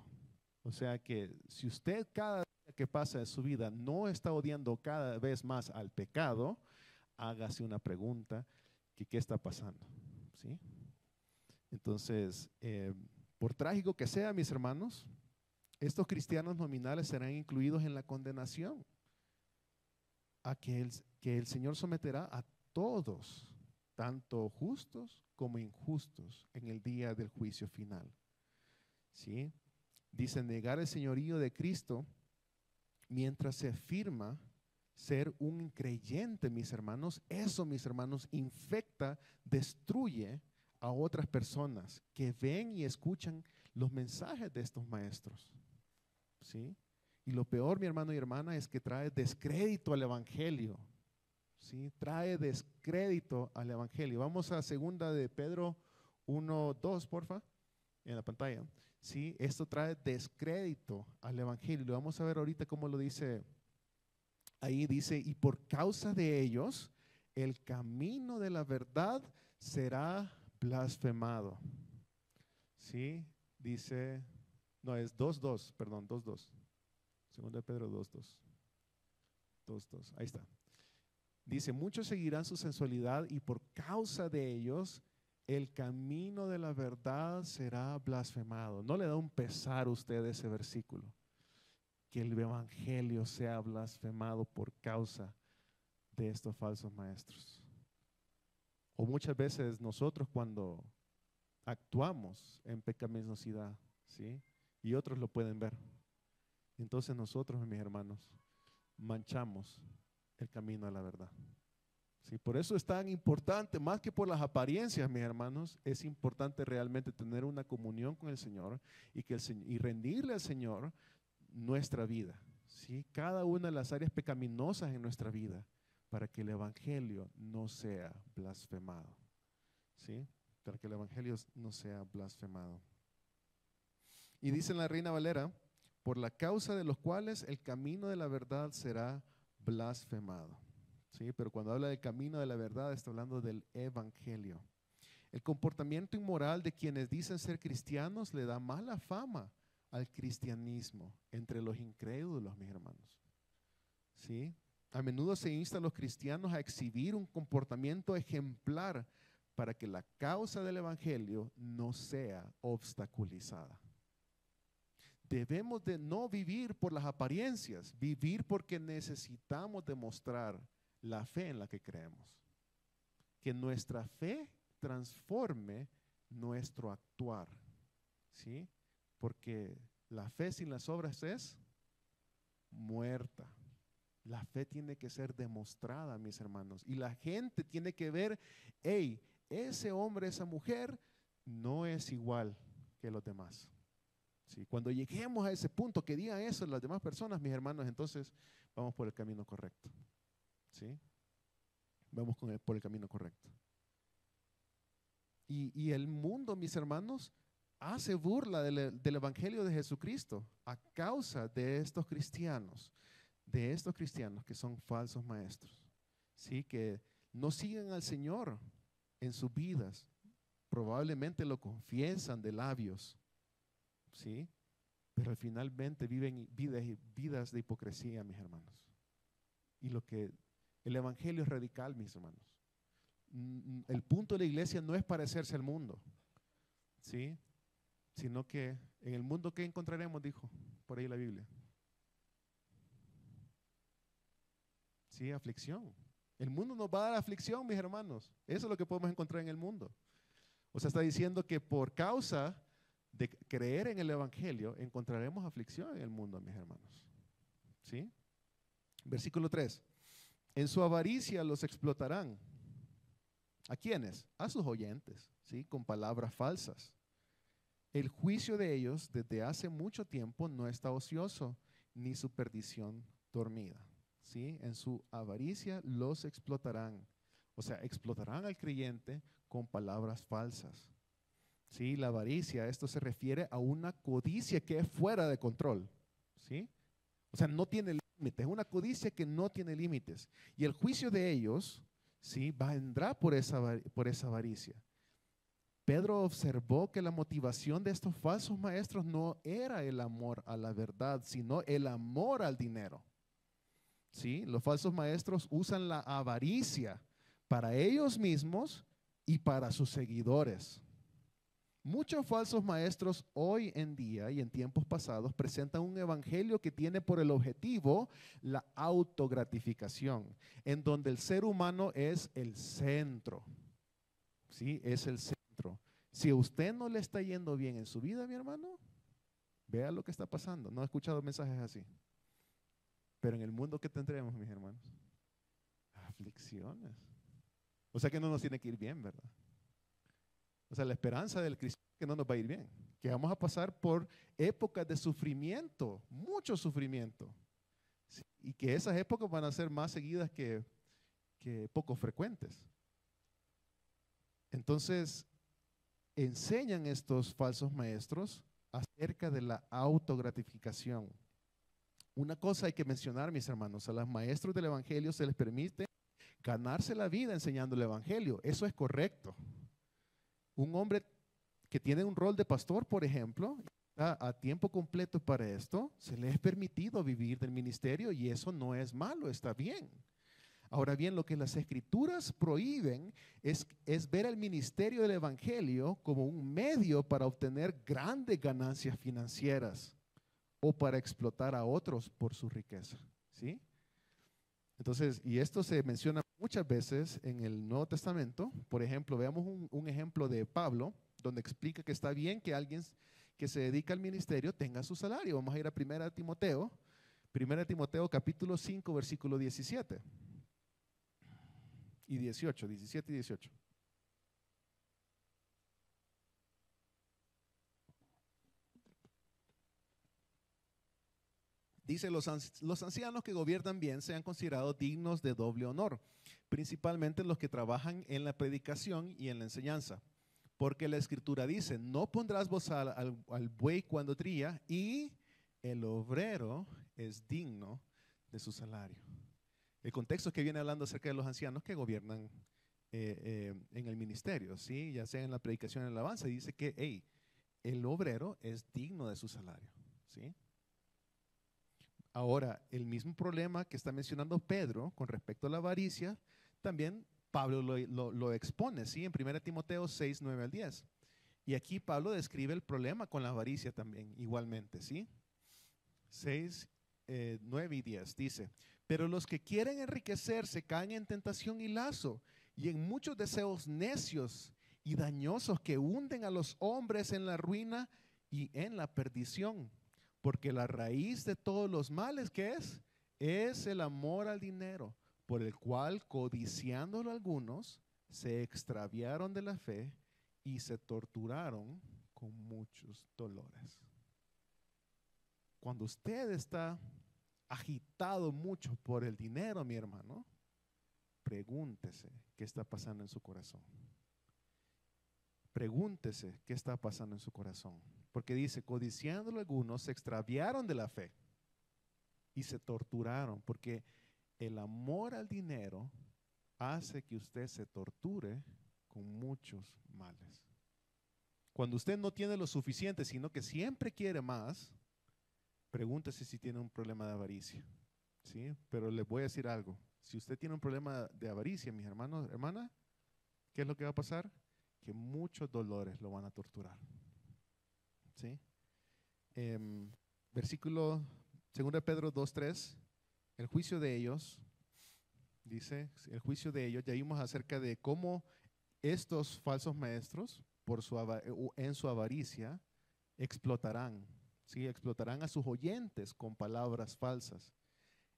O sea que si usted cada día que pasa de su vida no está odiando cada vez más al pecado, hágase una pregunta, que ¿qué está pasando? ¿Sí? Entonces, por trágico que sea, mis hermanos, estos cristianos nominales serán incluidos en la condenación, a que el Señor someterá a todos, tanto justos como injustos, en el día del juicio final, ¿sí? Dice, negar el señorío de Cristo mientras se afirma ser un creyente, mis hermanos, eso, mis hermanos, infecta, destruye a otras personas que ven y escuchan los mensajes de estos maestros. ¿Sí? Y lo peor, mi hermano y hermana, es que trae descrédito al evangelio. ¿Sí? Trae descrédito al evangelio. Vamos a 2 de Pedro 1:2, porfa, en la pantalla. ¿Sí? Esto trae descrédito al evangelio. Lo vamos a ver ahorita cómo lo dice. Ahí dice, y por causa de ellos, el camino de la verdad será blasfemado. ¿Sí? Dice, no, es 2:2, perdón, 2:2. 2 de Pedro 2:2. 2:2, ahí está. Dice, muchos seguirán su sensualidad y por causa de ellos, el camino de la verdad será blasfemado. ¿No le da un pesar a usted ese versículo? Que el evangelio sea blasfemado por causa de estos falsos maestros. O muchas veces nosotros cuando actuamos en pecaminosidad, ¿sí? Y otros lo pueden ver. Entonces nosotros, mis hermanos, manchamos el camino a la verdad. ¿Sí? Por eso es tan importante, más que por las apariencias, mis hermanos, es importante realmente tener una comunión con el Señor y rendirle al Señor nuestra vida, ¿sí? Cada una de las áreas pecaminosas en nuestra vida, para que el evangelio no sea blasfemado, ¿sí? Para que el evangelio no sea blasfemado. Y dice en la Reina Valera, por la causa de los cuales el camino de la verdad será blasfemado, ¿sí? Pero cuando habla del camino de la verdad está hablando del evangelio. El comportamiento inmoral de quienes dicen ser cristianos le da mala fama al cristianismo entre los incrédulos, mis hermanos. ¿Sí? A menudo se insta a los cristianos a exhibir un comportamiento ejemplar para que la causa del evangelio no sea obstaculizada. Debemos de no vivir por las apariencias, vivir porque necesitamos demostrar la fe en la que creemos. Que nuestra fe transforme nuestro actuar, ¿sí? Porque la fe sin las obras es muerta. La fe tiene que ser demostrada, mis hermanos. Y la gente tiene que ver, hey, ese hombre, esa mujer, no es igual que los demás. ¿Sí? Cuando lleguemos a ese punto, que digan eso las demás personas, mis hermanos, entonces vamos por el camino correcto. ¿Sí? Vamos por el camino correcto. Y el mundo, mis hermanos, hace burla del evangelio de Jesucristo a causa de estos cristianos que son falsos maestros, ¿sí? Que no siguen al Señor en sus vidas, probablemente lo confiesan de labios, ¿sí? Pero finalmente viven vidas de hipocresía, mis hermanos. Y el evangelio es radical, mis hermanos. El punto de la iglesia no es parecerse al mundo, ¿sí? Sino que en el mundo que encontraremos, dijo por ahí la Biblia. Sí, aflicción. El mundo nos va a dar aflicción, mis hermanos. Eso es lo que podemos encontrar en el mundo. O sea, está diciendo que por causa de creer en el evangelio encontraremos aflicción en el mundo, mis hermanos. ¿Sí? Versículo 3. En su avaricia los explotarán. ¿A quiénes? A sus oyentes, ¿sí? Con palabras falsas. El juicio de ellos desde hace mucho tiempo no está ocioso, ni su perdición dormida. ¿Sí? En su avaricia los explotarán. O sea, explotarán al creyente con palabras falsas. ¿Sí? La avaricia, esto se refiere a una codicia que es fuera de control. ¿Sí? O sea, no tiene límites. Es una codicia que no tiene límites. Y el juicio de ellos, ¿sí? Vendrá por esa avaricia. Pedro observó que la motivación de estos falsos maestros no era el amor a la verdad, sino el amor al dinero. ¿Sí? Los falsos maestros usan la avaricia para ellos mismos y para sus seguidores. Muchos falsos maestros hoy en día y en tiempos pasados presentan un evangelio que tiene por el objetivo la autogratificación, en donde el ser humano es el centro. ¿Sí? Es el centro. Si a usted no le está yendo bien en su vida, mi hermano, vea lo que está pasando. ¿No ha escuchado mensajes así? Pero en el mundo que tendremos, mis hermanos, aflicciones. O sea que no nos tiene que ir bien, ¿verdad? O sea, la esperanza del cristiano es que no nos va a ir bien, que vamos a pasar por épocas de sufrimiento, mucho sufrimiento, ¿sí? Y que esas épocas van a ser más seguidas que poco frecuentes. Entonces, enseñan estos falsos maestros acerca de la autogratificación. Una cosa hay que mencionar, mis hermanos, a los maestros del evangelio se les permite ganarse la vida enseñando el evangelio. Eso es correcto. Un hombre que tiene un rol de pastor, por ejemplo, está a tiempo completo para esto, se le es permitido vivir del ministerio y eso no es malo, está bien. Ahora bien, lo que las escrituras prohíben es ver el ministerio del evangelio como un medio para obtener grandes ganancias financieras o para explotar a otros por su riqueza, ¿sí? Entonces, y esto se menciona muchas veces en el Nuevo Testamento. Por ejemplo, veamos un ejemplo de Pablo, donde explica que está bien que alguien que se dedica al ministerio tenga su salario. Vamos a ir a 1 Timoteo, 1 Timoteo capítulo 5, versículo 17 y 18, 17 y 18. Dice, los ancianos que gobiernan bien sean considerados dignos de doble honor, principalmente los que trabajan en la predicación y en la enseñanza. Porque la escritura dice, no pondrás bozal al buey cuando trilla, y el obrero es digno de su salario. El contexto es que viene hablando acerca de los ancianos que gobiernan en el ministerio, ¿sí? Ya sea en la predicación y en la alabanza, dice que hey, el obrero es digno de su salario, ¿sí? Ahora, el mismo problema que está mencionando Pedro con respecto a la avaricia, también Pablo lo expone, ¿sí? En 1 Timoteo 6, 9 al 10. Y aquí Pablo describe el problema con la avaricia también, igualmente, ¿sí? 6, 9 y 10 dice, pero los que quieren enriquecerse caen en tentación y lazo y en muchos deseos necios y dañosos que hunden a los hombres en la ruina y en la perdición. Porque la raíz de todos los males, ¿qué es? Es el amor al dinero, por el cual, codiciándolo algunos, se extraviaron de la fe y se torturaron con muchos dolores. Cuando usted está agitado mucho por el dinero, mi hermano, pregúntese qué está pasando en su corazón. Pregúntese qué está pasando en su corazón. Porque dice, codiciándolo algunos, se extraviaron de la fe y se torturaron. Porque el amor al dinero hace que usted se torture con muchos males. Cuando usted no tiene lo suficiente, sino que siempre quiere más, pregúntese si tiene un problema de avaricia, ¿sí? Pero les voy a decir algo. Si usted tiene un problema de avaricia, mis hermanos, hermanas, ¿qué es lo que va a pasar? Que muchos dolores lo van a torturar, ¿sí? Versículo 2 Pedro 2:3, el juicio de ellos, dice, el juicio de ellos, ya vimos acerca de cómo estos falsos maestros, en su avaricia, explotarán, ¿sí? Explotarán a sus oyentes con palabras falsas.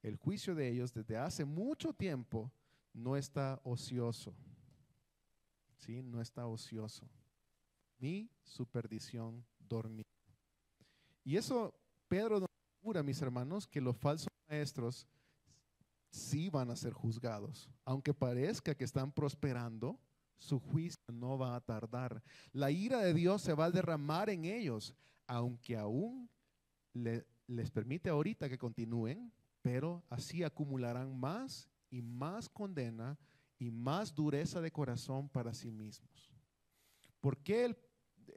El juicio de ellos desde hace mucho tiempo no está ocioso, ¿sí? No está ocioso, ni su perdición dormida. Y eso Pedro nos asegura, mis hermanos, que los falsos maestros sí van a ser juzgados. Aunque parezca que están prosperando, su juicio no va a tardar. La ira de Dios se va a derramar en ellos, aunque aún les permite ahorita que continúen, pero así acumularán más y más condena y más dureza de corazón para sí mismos. ¿Por qué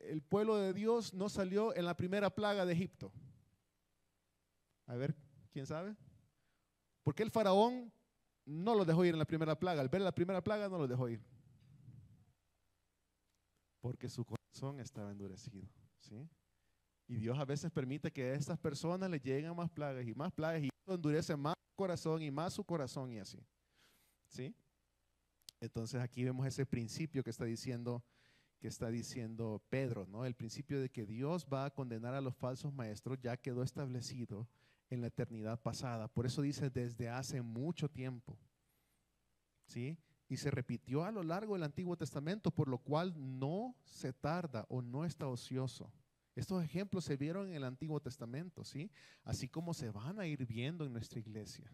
el pueblo de Dios no salió en la primera plaga de Egipto? A ver, ¿quién sabe? ¿Por qué el faraón no los dejó ir en la primera plaga? Al ver la primera plaga no los dejó ir. Porque su corazón estaba endurecido, ¿sí? Y Dios a veces permite que a estas personas les lleguen más plagas y eso endurece más su corazón y así, ¿sí? Entonces aquí vemos ese principio que está diciendo Pedro, ¿no? El principio de que Dios va a condenar a los falsos maestros ya quedó establecido en la eternidad pasada. Por eso dice desde hace mucho tiempo. ¿Sí? Y se repitió a lo largo del Antiguo Testamento, por lo cual no se tarda o no está ocioso. Estos ejemplos se vieron en el Antiguo Testamento, ¿sí? Así como se van a ir viendo en nuestra iglesia.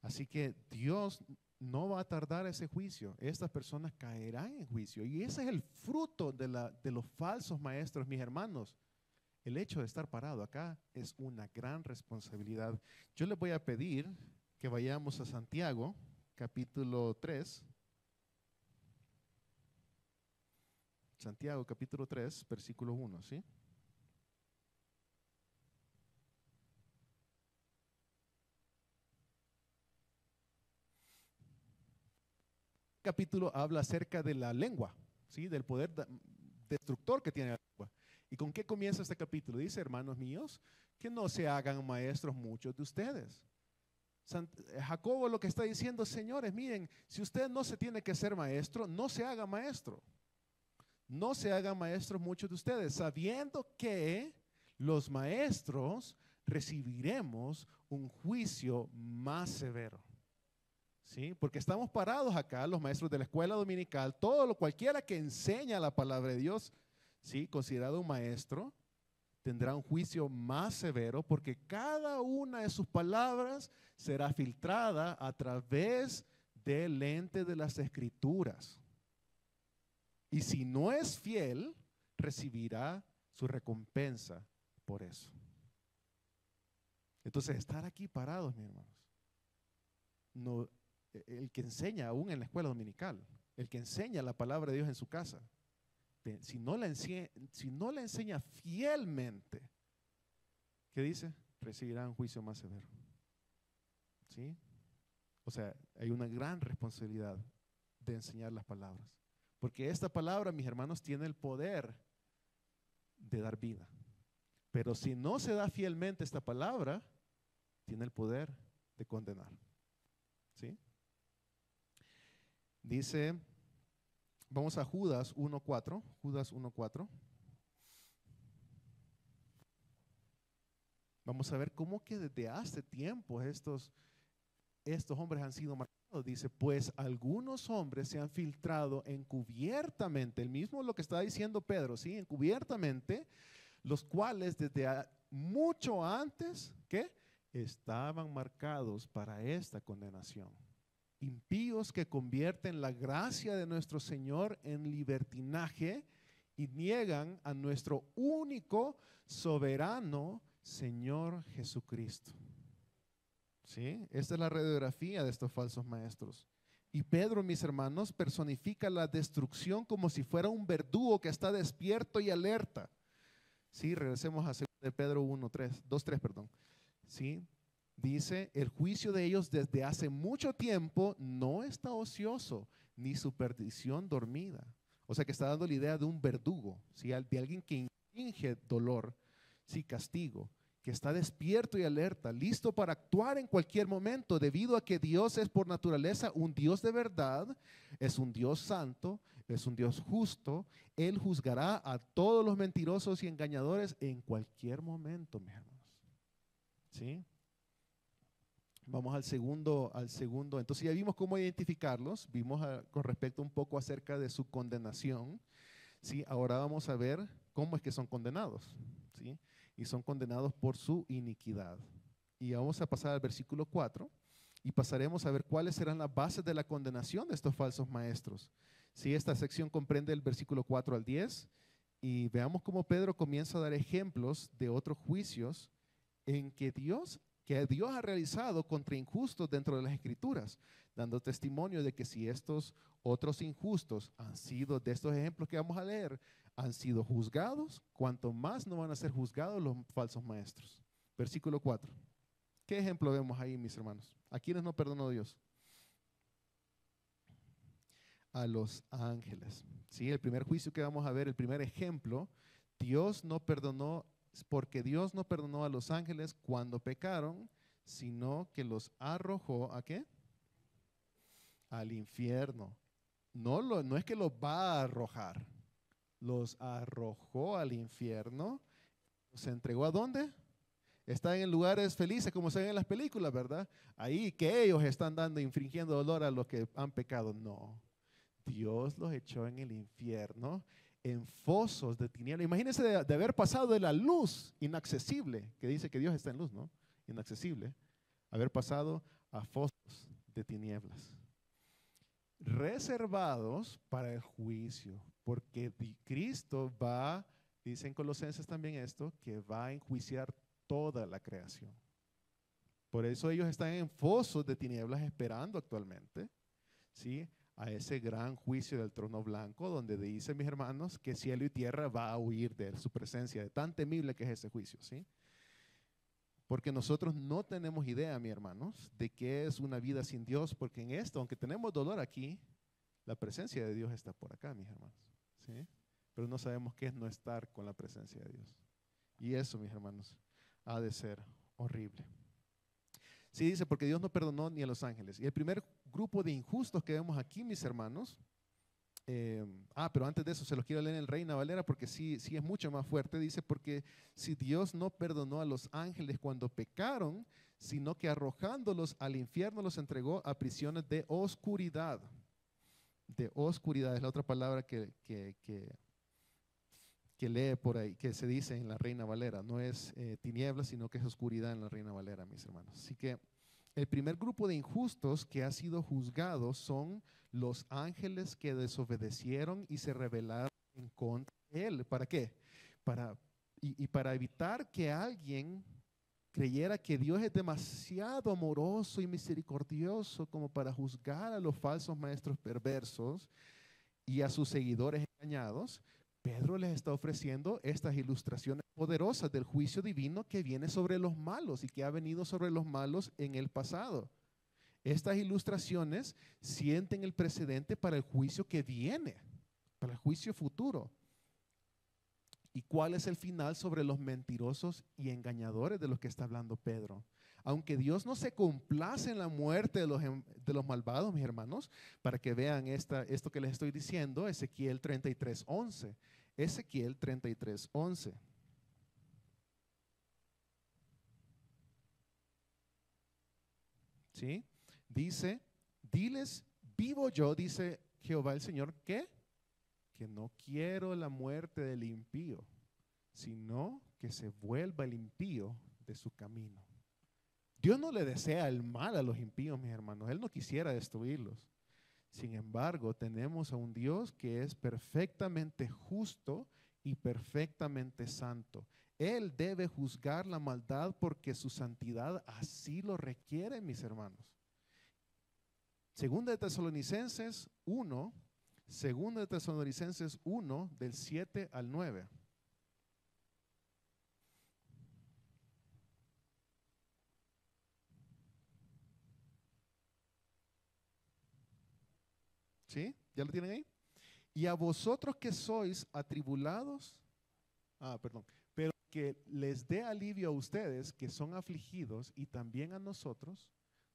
Así que Dios no va a tardar ese juicio. Estas personas caerán en juicio. Y ese es el fruto de los falsos maestros, mis hermanos. El hecho de estar parado acá es una gran responsabilidad. Yo les voy a pedir que vayamos a Santiago, capítulo 3. Santiago, capítulo 3, versículo 1, ¿sí? Capítulo habla acerca de la lengua, ¿sí? Del poder destructor que tiene la lengua. ¿Y con qué comienza este capítulo? Dice, hermanos míos, que no se hagan maestros muchos de ustedes. Jacobo lo que está diciendo, señores, miren, si usted no se tiene que ser maestro, no se haga maestro. No se hagan maestros muchos de ustedes, sabiendo que los maestros recibiremos un juicio más severo. ¿Sí? Porque estamos parados acá, los maestros de la escuela dominical, cualquiera que enseña la palabra de Dios, ¿sí? Considerado un maestro, tendrá un juicio más severo, porque cada una de sus palabras será filtrada a través del lente de las Escrituras. Y si no es fiel, recibirá su recompensa por eso. Entonces, estar aquí parados, mis hermanos, no, el que enseña aún en la escuela dominical, el que enseña la palabra de Dios en su casa, si no la enseña fielmente, ¿qué dice? Recibirá un juicio más severo. ¿Sí? O sea, hay una gran responsabilidad de enseñar las palabras. Porque esta palabra, mis hermanos, tiene el poder de dar vida. Pero si no se da fielmente esta palabra, tiene el poder de condenar. ¿Sí? Dice, vamos a Judas 1:4. Judas 1:4. Vamos a ver cómo que desde hace tiempo estos hombres han sido marcados. Dice, pues algunos hombres se han filtrado encubiertamente, el mismo lo que está diciendo Pedro, ¿sí? Encubiertamente, los cuales desde mucho antes, ¿qué? Estaban marcados para esta condenación. Impíos que convierten la gracia de nuestro Señor en libertinaje y niegan a nuestro único soberano Señor Jesucristo. ¿Sí? Esta es la radiografía de estos falsos maestros. Y Pedro, mis hermanos, personifica la destrucción como si fuera un verdugo que está despierto y alerta. ¿Sí? Regresemos a 2 Pedro 2:3, perdón. ¿Sí? Dice, el juicio de ellos desde hace mucho tiempo no está ocioso, ni su perdición dormida. O sea que está dando la idea de un verdugo, ¿sí? De alguien que inflige dolor, ¿sí? Castigo, que está despierto y alerta, listo para actuar en cualquier momento, debido a que Dios es por naturaleza un Dios de verdad, es un Dios santo, es un Dios justo. Él juzgará a todos los mentirosos y engañadores en cualquier momento, mis hermanos. ¿Sí? Vamos al segundo. Entonces ya vimos cómo identificarlos, vimos con respecto un poco acerca de su condenación. ¿Sí? Ahora vamos a ver cómo es que son condenados. ¿Sí? Y son condenados por su iniquidad. Y vamos a pasar al versículo 4 y pasaremos a ver cuáles serán las bases de la condenación de estos falsos maestros. ¿Sí? Esta sección comprende el versículo 4 al 10 y veamos cómo Pedro comienza a dar ejemplos de otros juicios en que Dios ha realizado contra injustos dentro de las Escrituras, dando testimonio de que si estos otros injustos han sido, de estos ejemplos que vamos a leer, han sido juzgados, cuanto más no van a ser juzgados los falsos maestros. Versículo 4. ¿Qué ejemplo vemos ahí, mis hermanos? ¿A quiénes no perdonó Dios? A los ángeles. ¿Sí? El primer juicio que vamos a ver, el primer ejemplo, Dios no perdonó, porque Dios no perdonó a los ángeles cuando pecaron, sino que los arrojó ¿a qué? Al infierno. No es que los va a arrojar, los arrojó al infierno. ¿Se entregó a dónde? Están en lugares felices como se ven en las películas, ¿verdad? Ahí que ellos están dando, infringiendo dolor a los que han pecado. No, Dios los echó en el infierno, en fosos de tinieblas. Imagínense de haber pasado de la luz inaccesible, que dice que Dios está en luz, ¿no? Inaccesible, haber pasado a fosos de tinieblas, reservados para el juicio, porque Cristo va, dice en Colosenses también esto, que va a enjuiciar toda la creación. Por eso ellos están en fosos de tinieblas esperando actualmente, ¿sí?, a ese gran juicio del trono blanco, donde dice, mis hermanos, que cielo y tierra va a huir de su presencia, de tan temible que es ese juicio, ¿sí? Porque nosotros no tenemos idea, mis hermanos, de qué es una vida sin Dios, porque en esto, aunque tenemos dolor aquí, la presencia de Dios está por acá, mis hermanos, ¿sí? Pero no sabemos qué es no estar con la presencia de Dios. Y eso, mis hermanos, ha de ser horrible. Sí, dice, porque Dios no perdonó ni a los ángeles. Y el primer grupo de injustos que vemos aquí, mis hermanos, pero antes de eso se los quiero leer en el Reina Valera porque sí es mucho más fuerte. Dice, porque si Dios no perdonó a los ángeles cuando pecaron, sino que arrojándolos al infierno los entregó a prisiones de oscuridad. De oscuridad es la otra palabra que lee por ahí, que se dice en la Reina Valera. No es tinieblas, sino que es oscuridad en la Reina Valera, mis hermanos. Así que el primer grupo de injustos que ha sido juzgado son los ángeles que desobedecieron y se rebelaron en contra de él. ¿Para qué? Para evitar que alguien creyera que Dios es demasiado amoroso y misericordioso como para juzgar a los falsos maestros perversos y a sus seguidores engañados, Pedro les está ofreciendo estas ilustraciones poderosas del juicio divino que viene sobre los malos y que ha venido sobre los malos en el pasado. Estas ilustraciones sienten el precedente para el juicio que viene, para el juicio futuro. ¿Y cuál es el final sobre los mentirosos y engañadores de los que está hablando Pedro? Aunque Dios no se complace en la muerte de los malvados, mis hermanos, para que vean esto que les estoy diciendo, Ezequiel 33:11. Ezequiel 33:11. ¿Sí? Dice, diles, vivo yo, dice Jehová el Señor, ¿qué? Que no quiero la muerte del impío, sino que se vuelva el impío de su camino. Dios no le desea el mal a los impíos, mis hermanos. Él no quisiera destruirlos. Sin embargo, tenemos a un Dios que es perfectamente justo y perfectamente santo. Él debe juzgar la maldad porque su santidad así lo requiere, mis hermanos. Segunda de Tesalonicenses 1, Segunda de Tesalonicenses 1, del 7 al 9. ¿Sí? ¿Ya lo tienen ahí? Y a vosotros que sois atribulados, pero que les dé alivio a ustedes que son afligidos y también a nosotros,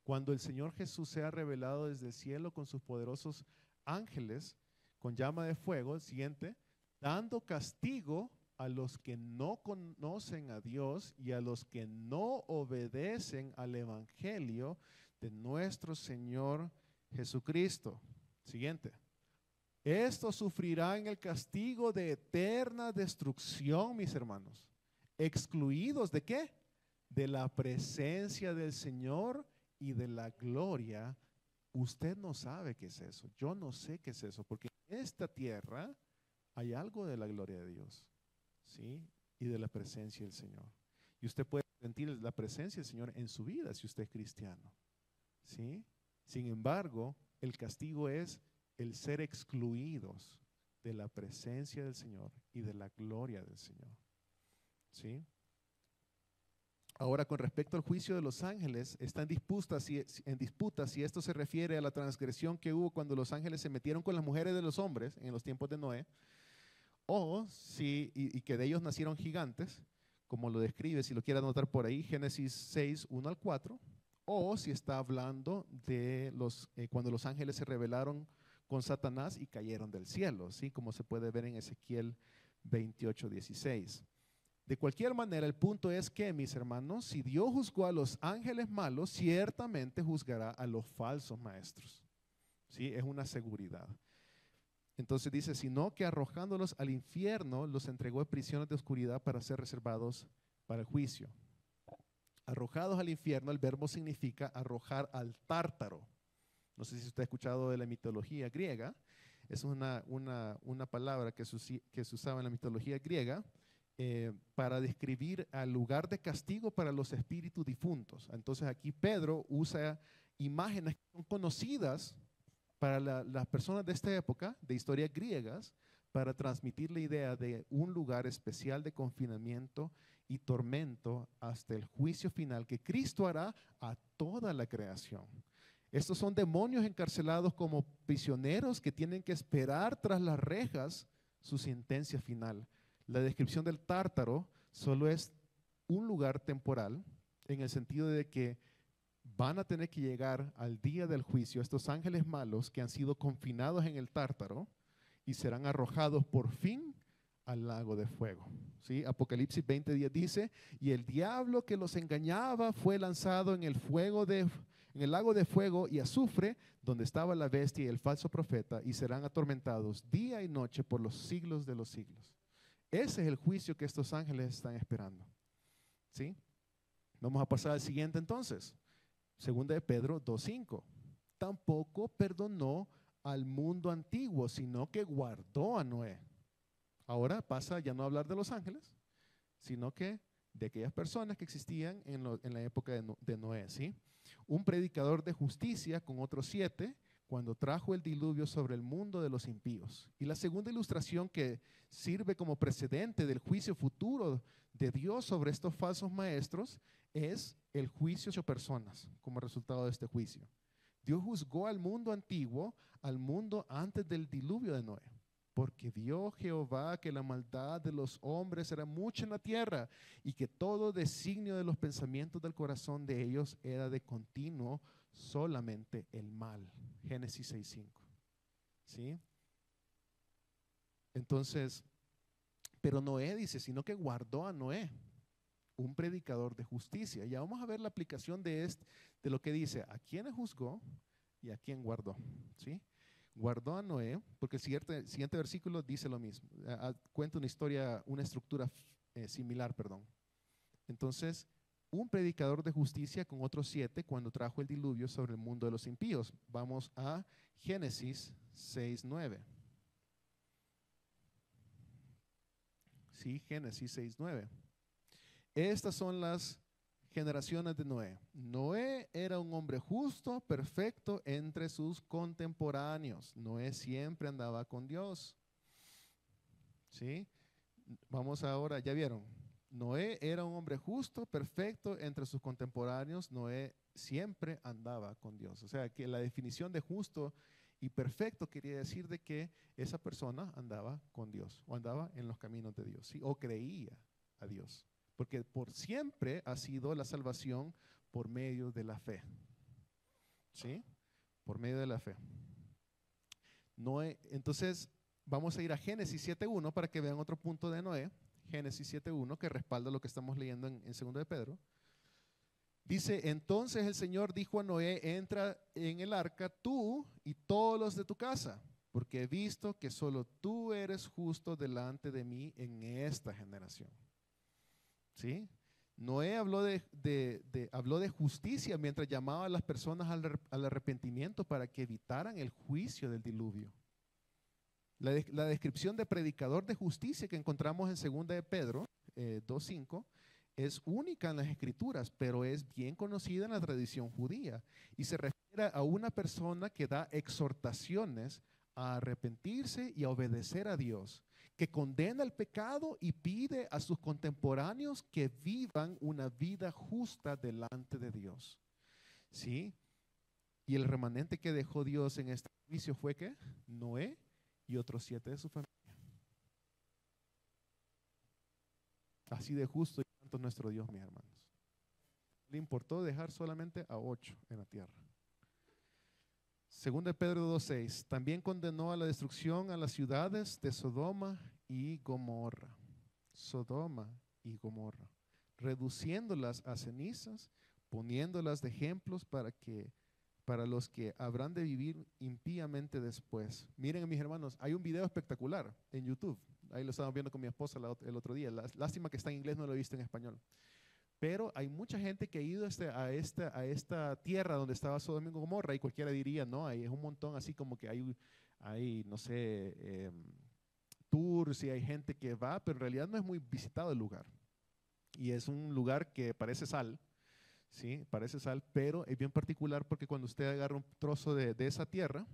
cuando el Señor Jesús sea revelado desde el cielo con sus poderosos ángeles, con llama de fuego, siguiente, dando castigo a los que no conocen a Dios y a los que no obedecen al evangelio de nuestro Señor Jesucristo. Siguiente. Estos sufrirán el castigo de eterna destrucción, mis hermanos. ¿Excluidos de qué? De la presencia del Señor y de la gloria. Usted no sabe qué es eso. Yo no sé qué es eso, porque en esta tierra hay algo de la gloria de Dios, ¿sí? Y de la presencia del Señor. Y usted puede sentir la presencia del Señor en su vida si usted es cristiano, ¿sí? Sin embargo, el castigo es el ser excluidos de la presencia del Señor y de la gloria del Señor, ¿sí? Ahora, con respecto al juicio de los ángeles, está en disputa si esto se refiere a la transgresión que hubo cuando los ángeles se metieron con las mujeres de los hombres en los tiempos de Noé, o si, y que de ellos nacieron gigantes, como lo describe, si lo quiere anotar por ahí, Génesis 6, 1 al 4, o si está hablando de cuando los ángeles se rebelaron con Satanás y cayeron del cielo, ¿sí? Como se puede ver en Ezequiel 28, 16. De cualquier manera, el punto es que, mis hermanos, si Dios juzgó a los ángeles malos, ciertamente juzgará a los falsos maestros. ¿Sí? Es una seguridad. Entonces dice, sino que arrojándolos al infierno, los entregó en prisiones de oscuridad para ser reservados para el juicio. Arrojados al infierno, el verbo significa arrojar al tártaro. No sé si usted ha escuchado de la mitología griega. Es una palabra que se usaba en la mitología griega para describir al lugar de castigo para los espíritus difuntos. Entonces aquí Pedro usa imágenes que son conocidas para las personas de esta época, de historias griegas, para transmitir la idea de un lugar especial de confinamiento y tormento hasta el juicio final que Cristo hará a toda la creación. Estos son demonios encarcelados como prisioneros que tienen que esperar tras las rejas su sentencia final. La descripción del tártaro solo es un lugar temporal en el sentido de que van a tener que llegar al día del juicio estos ángeles malos que han sido confinados en el tártaro y serán arrojados por fin al lago de fuego. ¿Sí? Apocalipsis 20:10 dice, y el diablo que los engañaba fue lanzado en el lago de fuego y azufre, donde estaba la bestia y el falso profeta, y serán atormentados día y noche por los siglos de los siglos. Ese es el juicio que estos ángeles están esperando. ¿Sí? Vamos a pasar al siguiente entonces. Segunda de Pedro 2:5. Tampoco perdonó al mundo antiguo, sino que guardó a Noé. Ahora pasa ya no a hablar de los ángeles, sino que de aquellas personas que existían en la época de Noé. ¿Sí? Un predicador de justicia con otros 7, cuando trajo el diluvio sobre el mundo de los impíos. Y la segunda ilustración que sirve como precedente del juicio futuro de Dios sobre estos falsos maestros es el juicio de personas como resultado de este juicio. Dios juzgó al mundo antiguo, al mundo antes del diluvio de Noé, porque vio Jehová que la maldad de los hombres era mucha en la tierra y que todo designio de los pensamientos del corazón de ellos era de continuo solamente el mal. Génesis 6:5. ¿Sí? Entonces, pero Noé dice, sino que guardó a Noé, un predicador de justicia. Ya vamos a ver la aplicación de lo que dice, a quién juzgó y a quién guardó. ¿Sí? Guardó a Noé, porque el siguiente versículo dice lo mismo. Cuenta una historia, una estructura similar, perdón. Entonces, un predicador de justicia con otros 7 cuando trajo el diluvio sobre el mundo de los impíos. Vamos a Génesis 6:9. Sí, Génesis 6:9. Estas son las generaciones de Noé. Noé era un hombre justo, perfecto entre sus contemporáneos. Noé siempre andaba con Dios. ¿Sí? Vamos ahora, ya vieron. Noé era un hombre justo, perfecto entre sus contemporáneos. Noé siempre andaba con Dios. O sea, que la definición de justo y perfecto quería decir de que esa persona andaba con Dios o andaba en los caminos de Dios, ¿sí? O creía a Dios. Porque por siempre ha sido la salvación por medio de la fe. ¿Sí? Por medio de la fe. Noé, entonces, vamos a ir a Génesis 7:1 para que vean otro punto de Noé. Génesis 7:1 que respalda lo que estamos leyendo en 2 de Pedro. Dice, entonces el Señor dijo a Noé, entra en el arca tú y todos los de tu casa, porque he visto que solo tú eres justo delante de mí en esta generación. ¿Sí? Noé habló de justicia mientras llamaba a las personas al arrepentimiento para que evitaran el juicio del diluvio. La descripción de predicador de justicia que encontramos en 2 de Pedro 2:5 es única en las escrituras, pero es bien conocida en la tradición judía y se refiere a una persona que da exhortaciones a arrepentirse y a obedecer a Dios, que condena el pecado y pide a sus contemporáneos que vivan una vida justa delante de Dios. ¿Sí? Y el remanente que dejó Dios en este juicio fue ¿qué? Noé y otros 7 de su familia. Así de justo y santo es nuestro Dios, mis hermanos. Le importó dejar solamente a 8 en la tierra. 2 de Pedro 2:6, también condenó a la destrucción a las ciudades de Sodoma y Gomorra. Sodoma y Gomorra, reduciéndolas a cenizas, poniéndolas de ejemplos para los que habrán de vivir impíamente después. Miren, mis hermanos, hay un video espectacular en YouTube. Ahí lo estábamos viendo con mi esposa el otro día. Lástima que está en inglés, no lo he visto en español. Pero hay mucha gente que ha ido a esta tierra donde estaba Sodoma y Gomorra, y cualquiera diría, no, ahí es un montón, así como que hay no sé, tours y hay gente que va, pero en realidad no es muy visitado el lugar. Y es un lugar que parece sal, ¿sí? Parece sal, pero es bien particular porque cuando usted agarra un trozo de esa tierra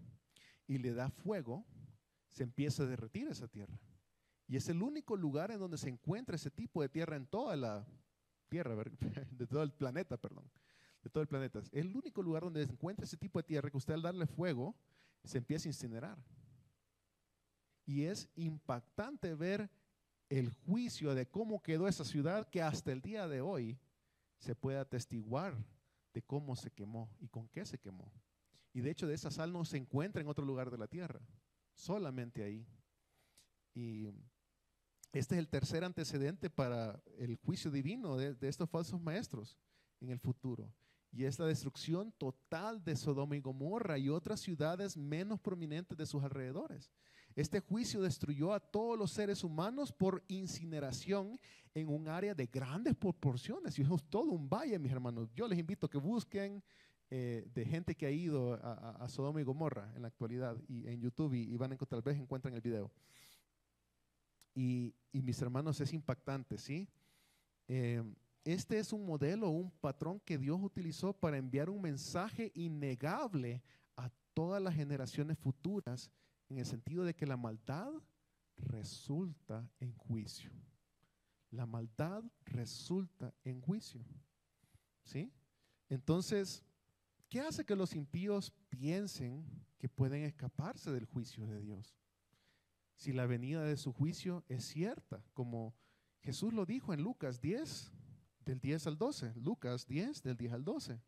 y le da fuego, se empieza a derretir esa tierra. Y es el único lugar en donde se encuentra ese tipo de tierra en toda la tierra, de todo el planeta, perdón, de todo el planeta. Es el único lugar donde se encuentra ese tipo de tierra que usted al darle fuego se empieza a incinerar. Y es impactante ver el juicio de cómo quedó esa ciudad, que hasta el día de hoy se puede atestiguar de cómo se quemó y con qué se quemó. Y de hecho de esa sal no se encuentra en otro lugar de la tierra, solamente ahí. Y este es el tercer antecedente para el juicio divino de estos falsos maestros en el futuro. Y es la destrucción total de Sodoma y Gomorra y otras ciudades menos prominentes de sus alrededores. Este juicio destruyó a todos los seres humanos por incineración en un área de grandes proporciones. Y es todo un valle, mis hermanos. Yo les invito a que busquen de gente que ha ido a Sodoma y Gomorra en la actualidad y en YouTube y van a encontrar, tal vez encuentran el video. Y mis hermanos, es impactante, ¿sí? Este es un modelo, un patrón que Dios utilizó para enviar un mensaje innegable a todas las generaciones futuras, en el sentido de que la maldad resulta en juicio. La maldad resulta en juicio, ¿sí? Entonces, ¿qué hace que los impíos piensen que pueden escaparse del juicio de Dios? Si la venida de su juicio es cierta, como Jesús lo dijo en Lucas 10, del 10 al 12. Lucas 10, del 10 al 12.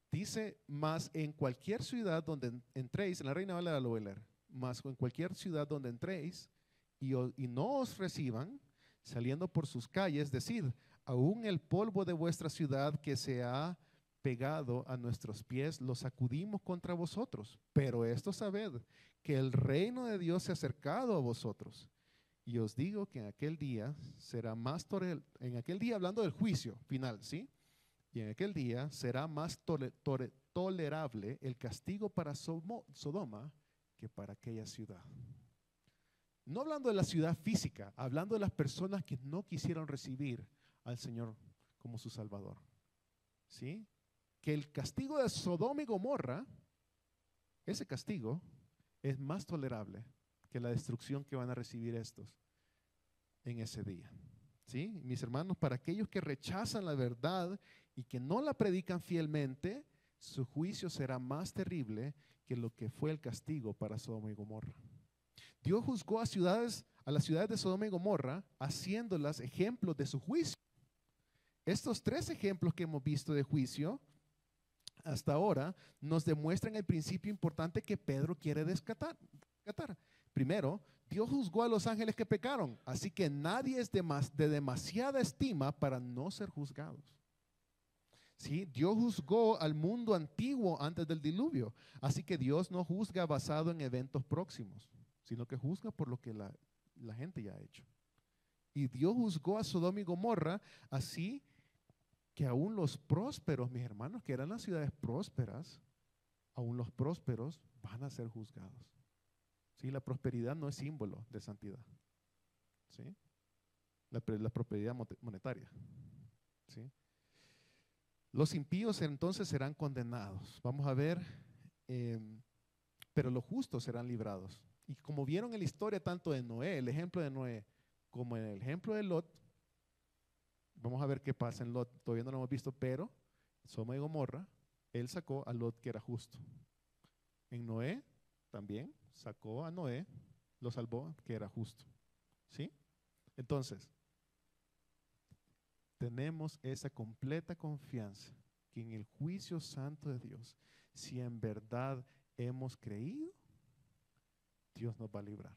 Dice, mas en cualquier ciudad donde entréis, en la Reina Valera lo voy a leer, mas en cualquier ciudad donde entréis y no os reciban, saliendo por sus calles, decid, aún el polvo de vuestra ciudad que se ha pegado a nuestros pies, lo sacudimos contra vosotros. Pero esto sabed, que el reino de Dios se ha acercado a vosotros. Y os digo que en aquel día será más en aquel día, hablando del juicio final, ¿sí? Y en aquel día será más tolerable el castigo para Sodoma que para aquella ciudad. No hablando de la ciudad física, hablando de las personas que no quisieron recibir al Señor como su Salvador, ¿sí? Que el castigo de Sodoma y Gomorra, ese castigo es más tolerable que la destrucción que van a recibir estos en ese día. ¿Sí? Mis hermanos, para aquellos que rechazan la verdad y que no la predican fielmente, su juicio será más terrible que lo que fue el castigo para Sodoma y Gomorra. Dios juzgó a las ciudades de Sodoma y Gomorra, haciéndolas ejemplos de su juicio. Estos tres ejemplos que hemos visto de juicio hasta ahora nos demuestran el principio importante que Pedro quiere rescatar. Primero, Dios juzgó a los ángeles que pecaron, así que nadie es de demasiada estima para no ser juzgados. ¿Sí? Dios juzgó al mundo antiguo antes del diluvio, así que Dios no juzga basado en eventos próximos, sino que juzga por lo que la gente ya ha hecho. Y Dios juzgó a Sodoma y Gomorra, así que aún los prósperos, mis hermanos, que eran las ciudades prósperas, aún los prósperos van a ser juzgados. ¿Sí? La prosperidad no es símbolo de santidad. ¿Sí? La prosperidad monetaria. ¿Sí? Los impíos entonces serán condenados. Vamos a ver, pero los justos serán librados. Y como vieron en la historia tanto de Noé, el ejemplo de Noé, como en el ejemplo de Lot, vamos a ver qué pasa en Lot. Todavía no lo hemos visto, pero Sodoma y Gomorra, él sacó a Lot que era justo. En Noé también sacó a Noé, lo salvó que era justo. ¿Sí? Entonces, tenemos esa completa confianza que en el juicio santo de Dios, si en verdad hemos creído, Dios nos va a librar,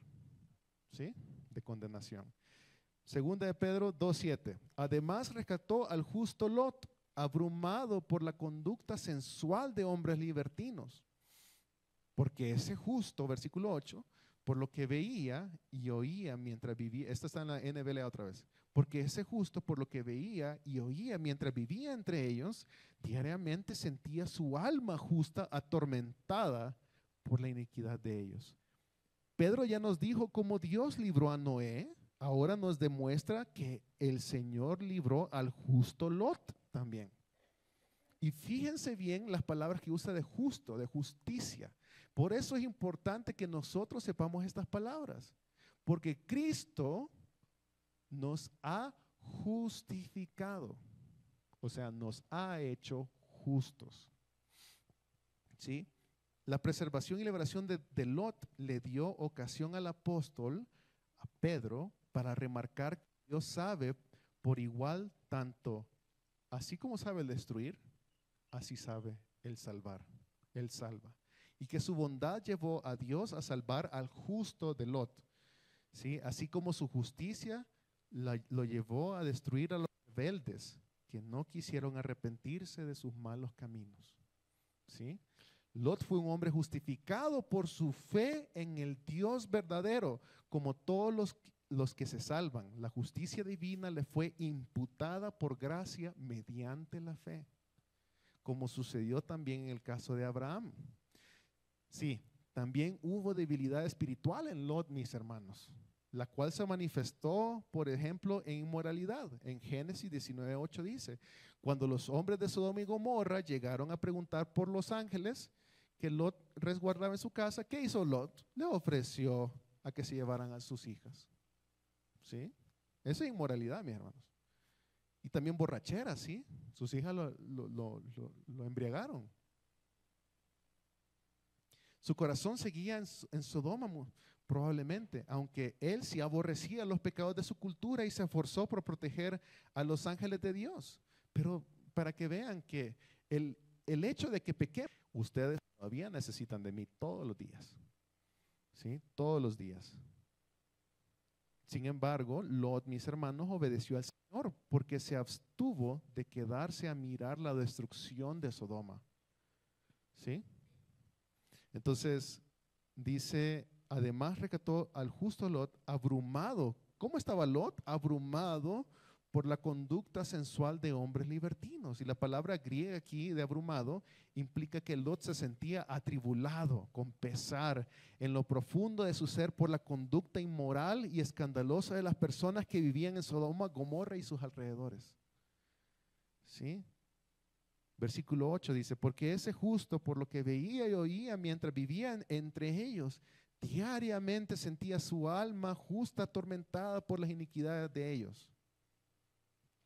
¿sí? De condenación. Segunda de Pedro 2:7. Además rescató al justo Lot, abrumado por la conducta sensual de hombres libertinos. Porque ese justo, versículo 8, por lo que veía y oía mientras vivía, esta está en la NBLA otra vez, porque ese justo por lo que veía y oía mientras vivía entre ellos, diariamente sentía su alma justa atormentada por la iniquidad de ellos. Pedro ya nos dijo cómo Dios libró a Noé, ahora nos demuestra que el Señor libró al justo Lot también. Y fíjense bien las palabras que usa de justo, de justicia. Por eso es importante que nosotros sepamos estas palabras, porque Cristo nos ha justificado, o sea, nos ha hecho justos. ¿Sí? La preservación y liberación de Lot le dio ocasión al apóstol, a Pedro, para remarcar que Dios sabe por igual tanto, así como sabe el destruir, así sabe el salvar, Él salva. Y que su bondad llevó a Dios a salvar al justo de Lot, ¿sí? Así como su justicia lo llevó a destruir a los rebeldes que no quisieron arrepentirse de sus malos caminos, ¿sí? Lot fue un hombre justificado por su fe en el Dios verdadero, como todos los que se salvan. La justicia divina le fue imputada por gracia mediante la fe, como sucedió también en el caso de Abraham. Sí, también hubo debilidad espiritual en Lot, mis hermanos, la cual se manifestó, por ejemplo, en inmoralidad. En Génesis 19:8 dice, cuando los hombres de Sodoma y Gomorra llegaron a preguntar por los ángeles que Lot resguardaba en su casa, ¿qué hizo Lot? Le ofreció a que se llevaran a sus hijas. ¿Sí? Eso es inmoralidad, mis hermanos. Y también borrachera, ¿sí? Sus hijas lo embriagaron. Su corazón seguía en Sodoma probablemente, aunque él sí aborrecía los pecados de su cultura y se esforzó por proteger a los ángeles de Dios. Pero para que vean que el hecho de que pequemos, ustedes todavía necesitan de mí todos los días. ¿Sí? Todos los días. Sin embargo, Lot, mis hermanos, obedeció al Señor porque se abstuvo de quedarse a mirar la destrucción de Sodoma. ¿Sí? Entonces, dice, además rescató al justo Lot abrumado. ¿Cómo estaba Lot? Abrumado por la conducta sensual de hombres libertinos. Y la palabra griega aquí de abrumado implica que Lot se sentía atribulado, con pesar en lo profundo de su ser por la conducta inmoral y escandalosa de las personas que vivían en Sodoma, Gomorra y sus alrededores. ¿Sí? Versículo 8 dice, porque ese justo por lo que veía y oía mientras vivían entre ellos, diariamente sentía su alma justa atormentada por las iniquidades de ellos.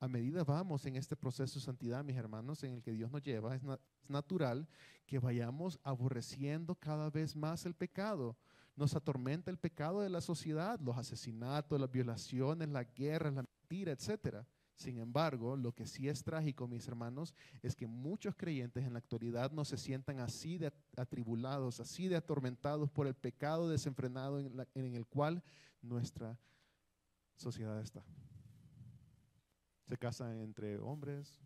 A medida vamos en este proceso de santidad, mis hermanos, en el que Dios nos lleva, es natural que vayamos aborreciendo cada vez más el pecado. Nos atormenta el pecado de la sociedad, los asesinatos, las violaciones, las guerras, la mentira, etcétera. Sin embargo, lo que sí es trágico, mis hermanos, es que muchos creyentes en la actualidad no se sientan así de atribulados, así de atormentados por el pecado desenfrenado en el cual nuestra sociedad está. Se casan entre hombres,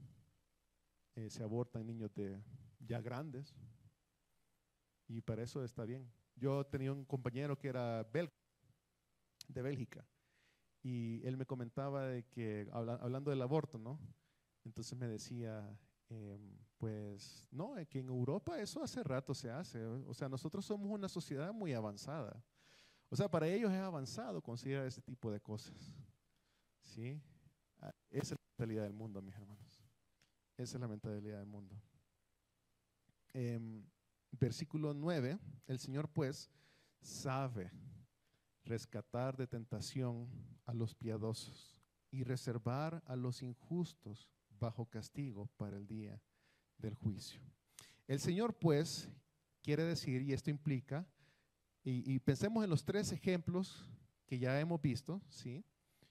se abortan niños ya grandes, y para eso está bien. Yo tenía un compañero que era de Bélgica, y él me comentaba de que, hablando del aborto, ¿no? Entonces me decía, pues no, que en Europa eso hace rato se hace. O sea, nosotros somos una sociedad muy avanzada. O sea, para ellos es avanzado considerar ese tipo de cosas. ¿Sí? Esa es la mentalidad del mundo, mis hermanos. Esa es la mentalidad del mundo. Versículo 9, el Señor pues sabe rescatar de tentación a los piadosos y reservar a los injustos bajo castigo para el día del juicio. El Señor pues quiere decir, y esto implica, y pensemos en los tres ejemplos que ya hemos visto, ¿sí?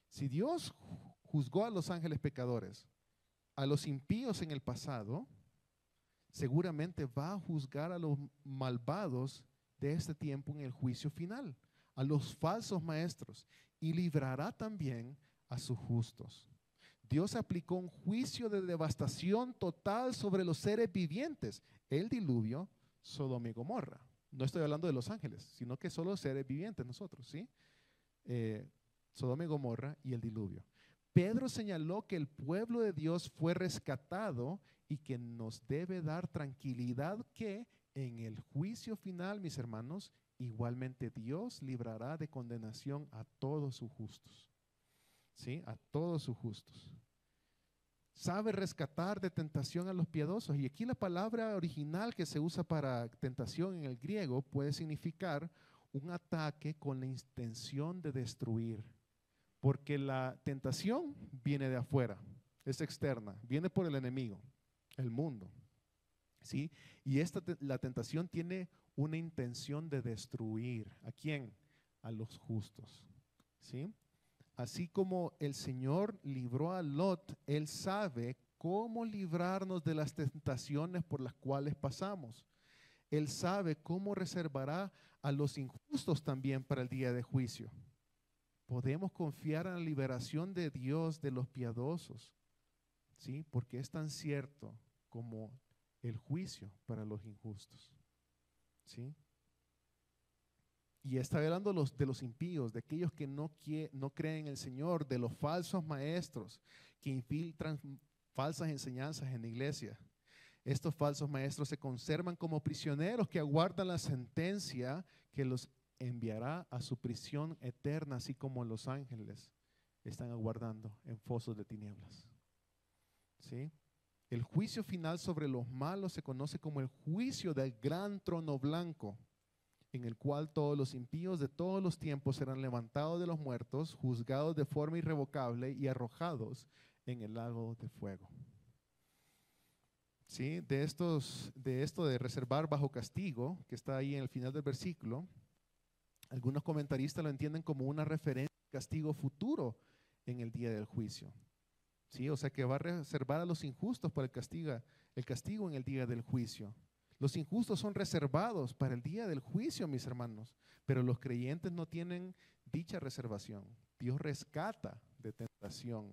Si Dios juzgó a los ángeles pecadores, a los impíos en el pasado, seguramente va a juzgar a los malvados de este tiempo en el juicio final, a los falsos maestros, y librará también a sus justos. Dios aplicó un juicio de devastación total sobre los seres vivientes. El diluvio, Sodoma y Gomorra. No estoy hablando de los ángeles, sino que solo seres vivientes nosotros, ¿sí? Sodoma y Gomorra y el diluvio. Pedro señaló que el pueblo de Dios fue rescatado y que nos debe dar tranquilidad que en el juicio final, mis hermanos, igualmente Dios librará de condenación a todos sus justos. ¿Sí? A todos sus justos. Sabe rescatar de tentación a los piadosos. Y aquí la palabra original que se usa para tentación en el griego puede significar un ataque con la intención de destruir. Porque la tentación viene de afuera, es externa, viene por el enemigo, el mundo. ¿Sí? Y la tentación tiene una intención de destruir. ¿A quién? A los justos. ¿Sí? Así como el Señor libró a Lot, Él sabe cómo librarnos de las tentaciones por las cuales pasamos. Él sabe cómo reservará a los injustos también para el día de juicio. Podemos confiar en la liberación de Dios de los piadosos, ¿sí? Porque es tan cierto como el juicio para los injustos, ¿sí? Y está hablando de los impíos, de aquellos que no creen en el Señor, de los falsos maestros que infiltran falsas enseñanzas en la iglesia. Estos falsos maestros se conservan como prisioneros que aguardan la sentencia que los enviará a su prisión eterna, así como los ángeles están aguardando en fosos de tinieblas. ¿Sí? El juicio final sobre los malos se conoce como el juicio del gran trono blanco, en el cual todos los impíos de todos los tiempos serán levantados de los muertos, juzgados de forma irrevocable y arrojados en el lago de fuego. ¿Sí? De esto de reservar bajo castigo, que está ahí en el final del versículo, algunos comentaristas lo entienden como una referencia al castigo futuro en el día del juicio. ¿Sí? O sea que va a reservar a los injustos para el castigo en el día del juicio. Los injustos son reservados para el día del juicio, mis hermanos, pero los creyentes no tienen dicha reservación. Dios rescata de tentación.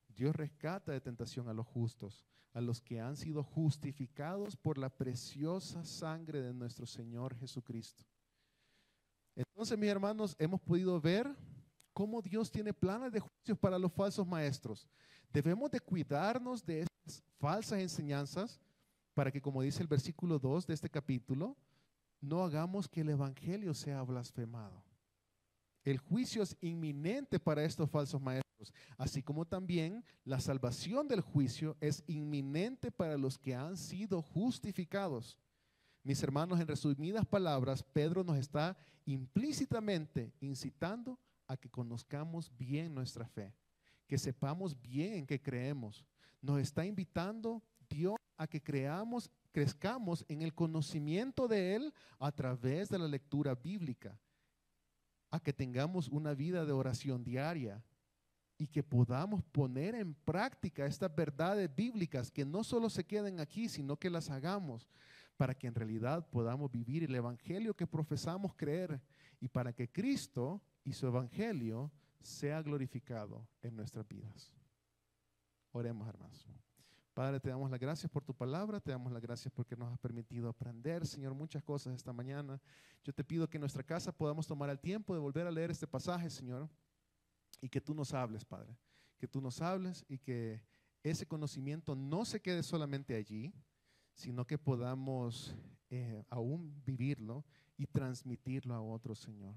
Dios rescata de tentación a los justos, a los que han sido justificados por la preciosa sangre de nuestro Señor Jesucristo. Entonces, mis hermanos, hemos podido ver cómo Dios tiene planes de juicios para los falsos maestros. Debemos de cuidarnos de estas falsas enseñanzas para que, como dice el versículo 2 de este capítulo, no hagamos que el evangelio sea blasfemado. El juicio es inminente para estos falsos maestros, así como también la salvación del juicio es inminente para los que han sido justificados. Mis hermanos, en resumidas palabras, Pedro nos está implícitamente incitando a que conozcamos bien nuestra fe, que sepamos bien en qué creemos. Nos está invitando Dios a que crezcamos en el conocimiento de Él a través de la lectura bíblica, a que tengamos una vida de oración diaria y que podamos poner en práctica estas verdades bíblicas, que no solo se queden aquí, sino que las hagamos, para que en realidad podamos vivir el evangelio que profesamos creer y para que Cristo y su evangelio sea glorificado en nuestras vidas. Oremos, hermanos. Padre, te damos las gracias por tu palabra, te damos las gracias porque nos has permitido aprender, Señor, muchas cosas esta mañana. Yo te pido que en nuestra casa podamos tomar el tiempo de volver a leer este pasaje, Señor, y que tú nos hables, Padre, que tú nos hables y que ese conocimiento no se quede solamente allí, sino que podamos aún vivirlo y transmitirlo a otros, Señor.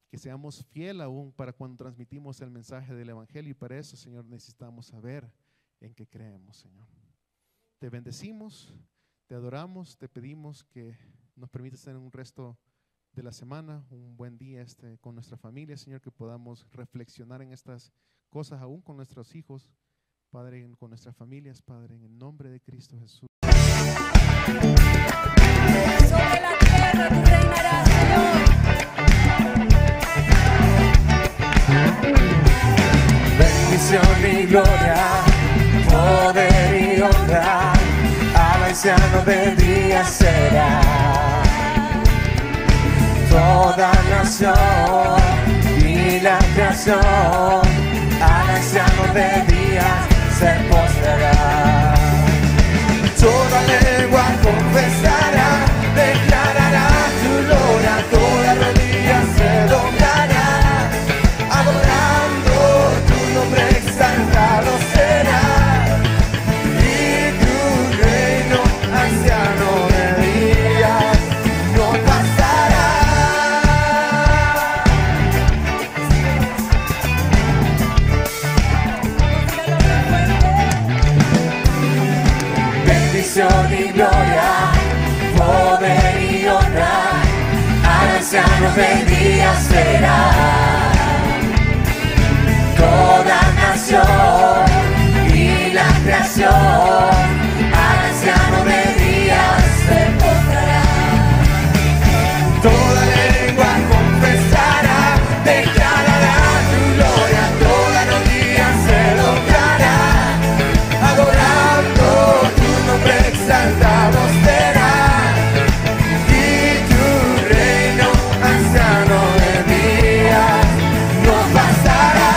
Que seamos fieles aún para cuando transmitimos el mensaje del evangelio, y para eso, Señor, necesitamos saber en qué creemos, Señor. Te bendecimos, te adoramos, te pedimos que nos permitas tener un resto de la semana, un buen día con nuestra familia, Señor, que podamos reflexionar en estas cosas aún con nuestros hijos, Padre, con nuestras familias, Padre, en el nombre de Cristo Jesús. Sobre la tierra tú reinarás, Señor. Bendición y gloria, poder y honra, al anciano del día será. Toda nación y la creación confesará, declarará tu gloria, toda rodilla se doblará, adorando tu nombre exaltado será, y tu reino anciano de días no pasará. Bendición y gloria, poder y honra, al anciano de días será. Toda nación y la creación, al anciano de días se postrará. Toda lengua confesará, declarará tu gloria, toda rodilla se doblará, adorando tu nombre exaltado será, y tu reino anciano de días no pasará.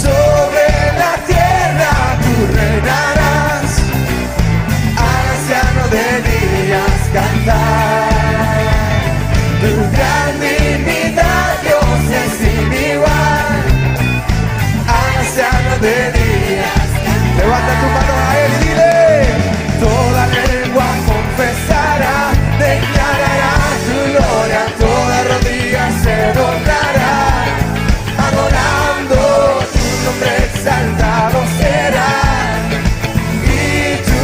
Sobre la tierra tú reinarás, al anciano de días cantar. Tu gran dignidad, Dios, es sin igual, al anciano de días. Levanta tu mano a él y dile: toda lengua confesará, declarará tu gloria, toda rodilla se doblará, adorando tu nombre exaltado será, y tu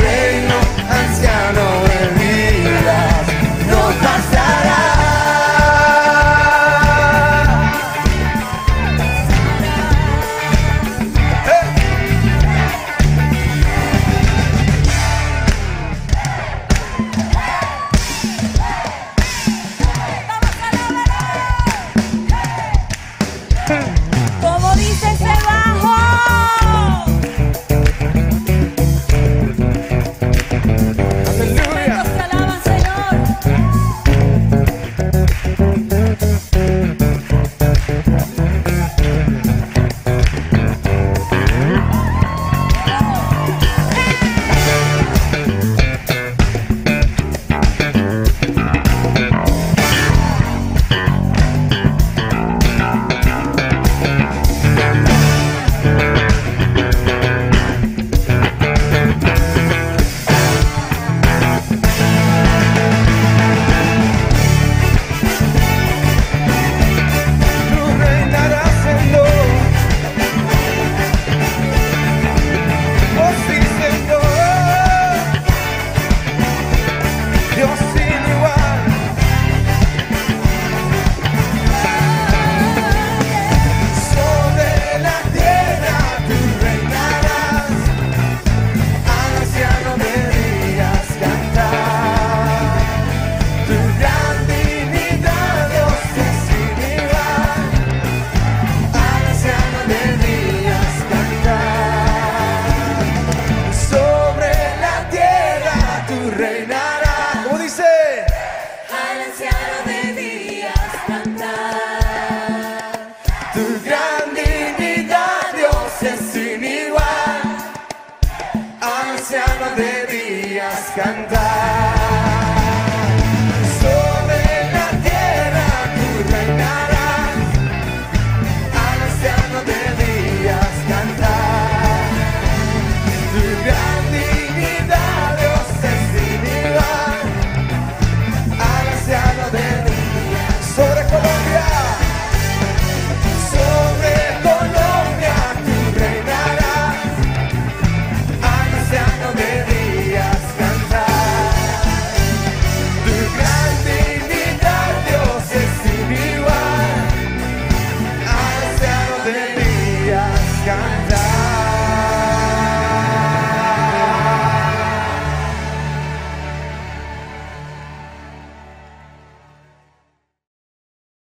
reino anciano de días no pasará. Como dice ese bajo. Aleluya. Los que alaban, Señor. Tú reinarás, Señor. Oh sí, Señor. Dios sin igual. Sobre la tierra tú reinarás, al anciano de días cantar. Tu gran dignidad, Dios, es sin igual, al anciano de días cantar. Sobre la tierra tú reinarás. ¿Cómo dice? Al anciano de días cantar. Tu gran dignidad, Dios, es sin igual, al anciano de días cantar.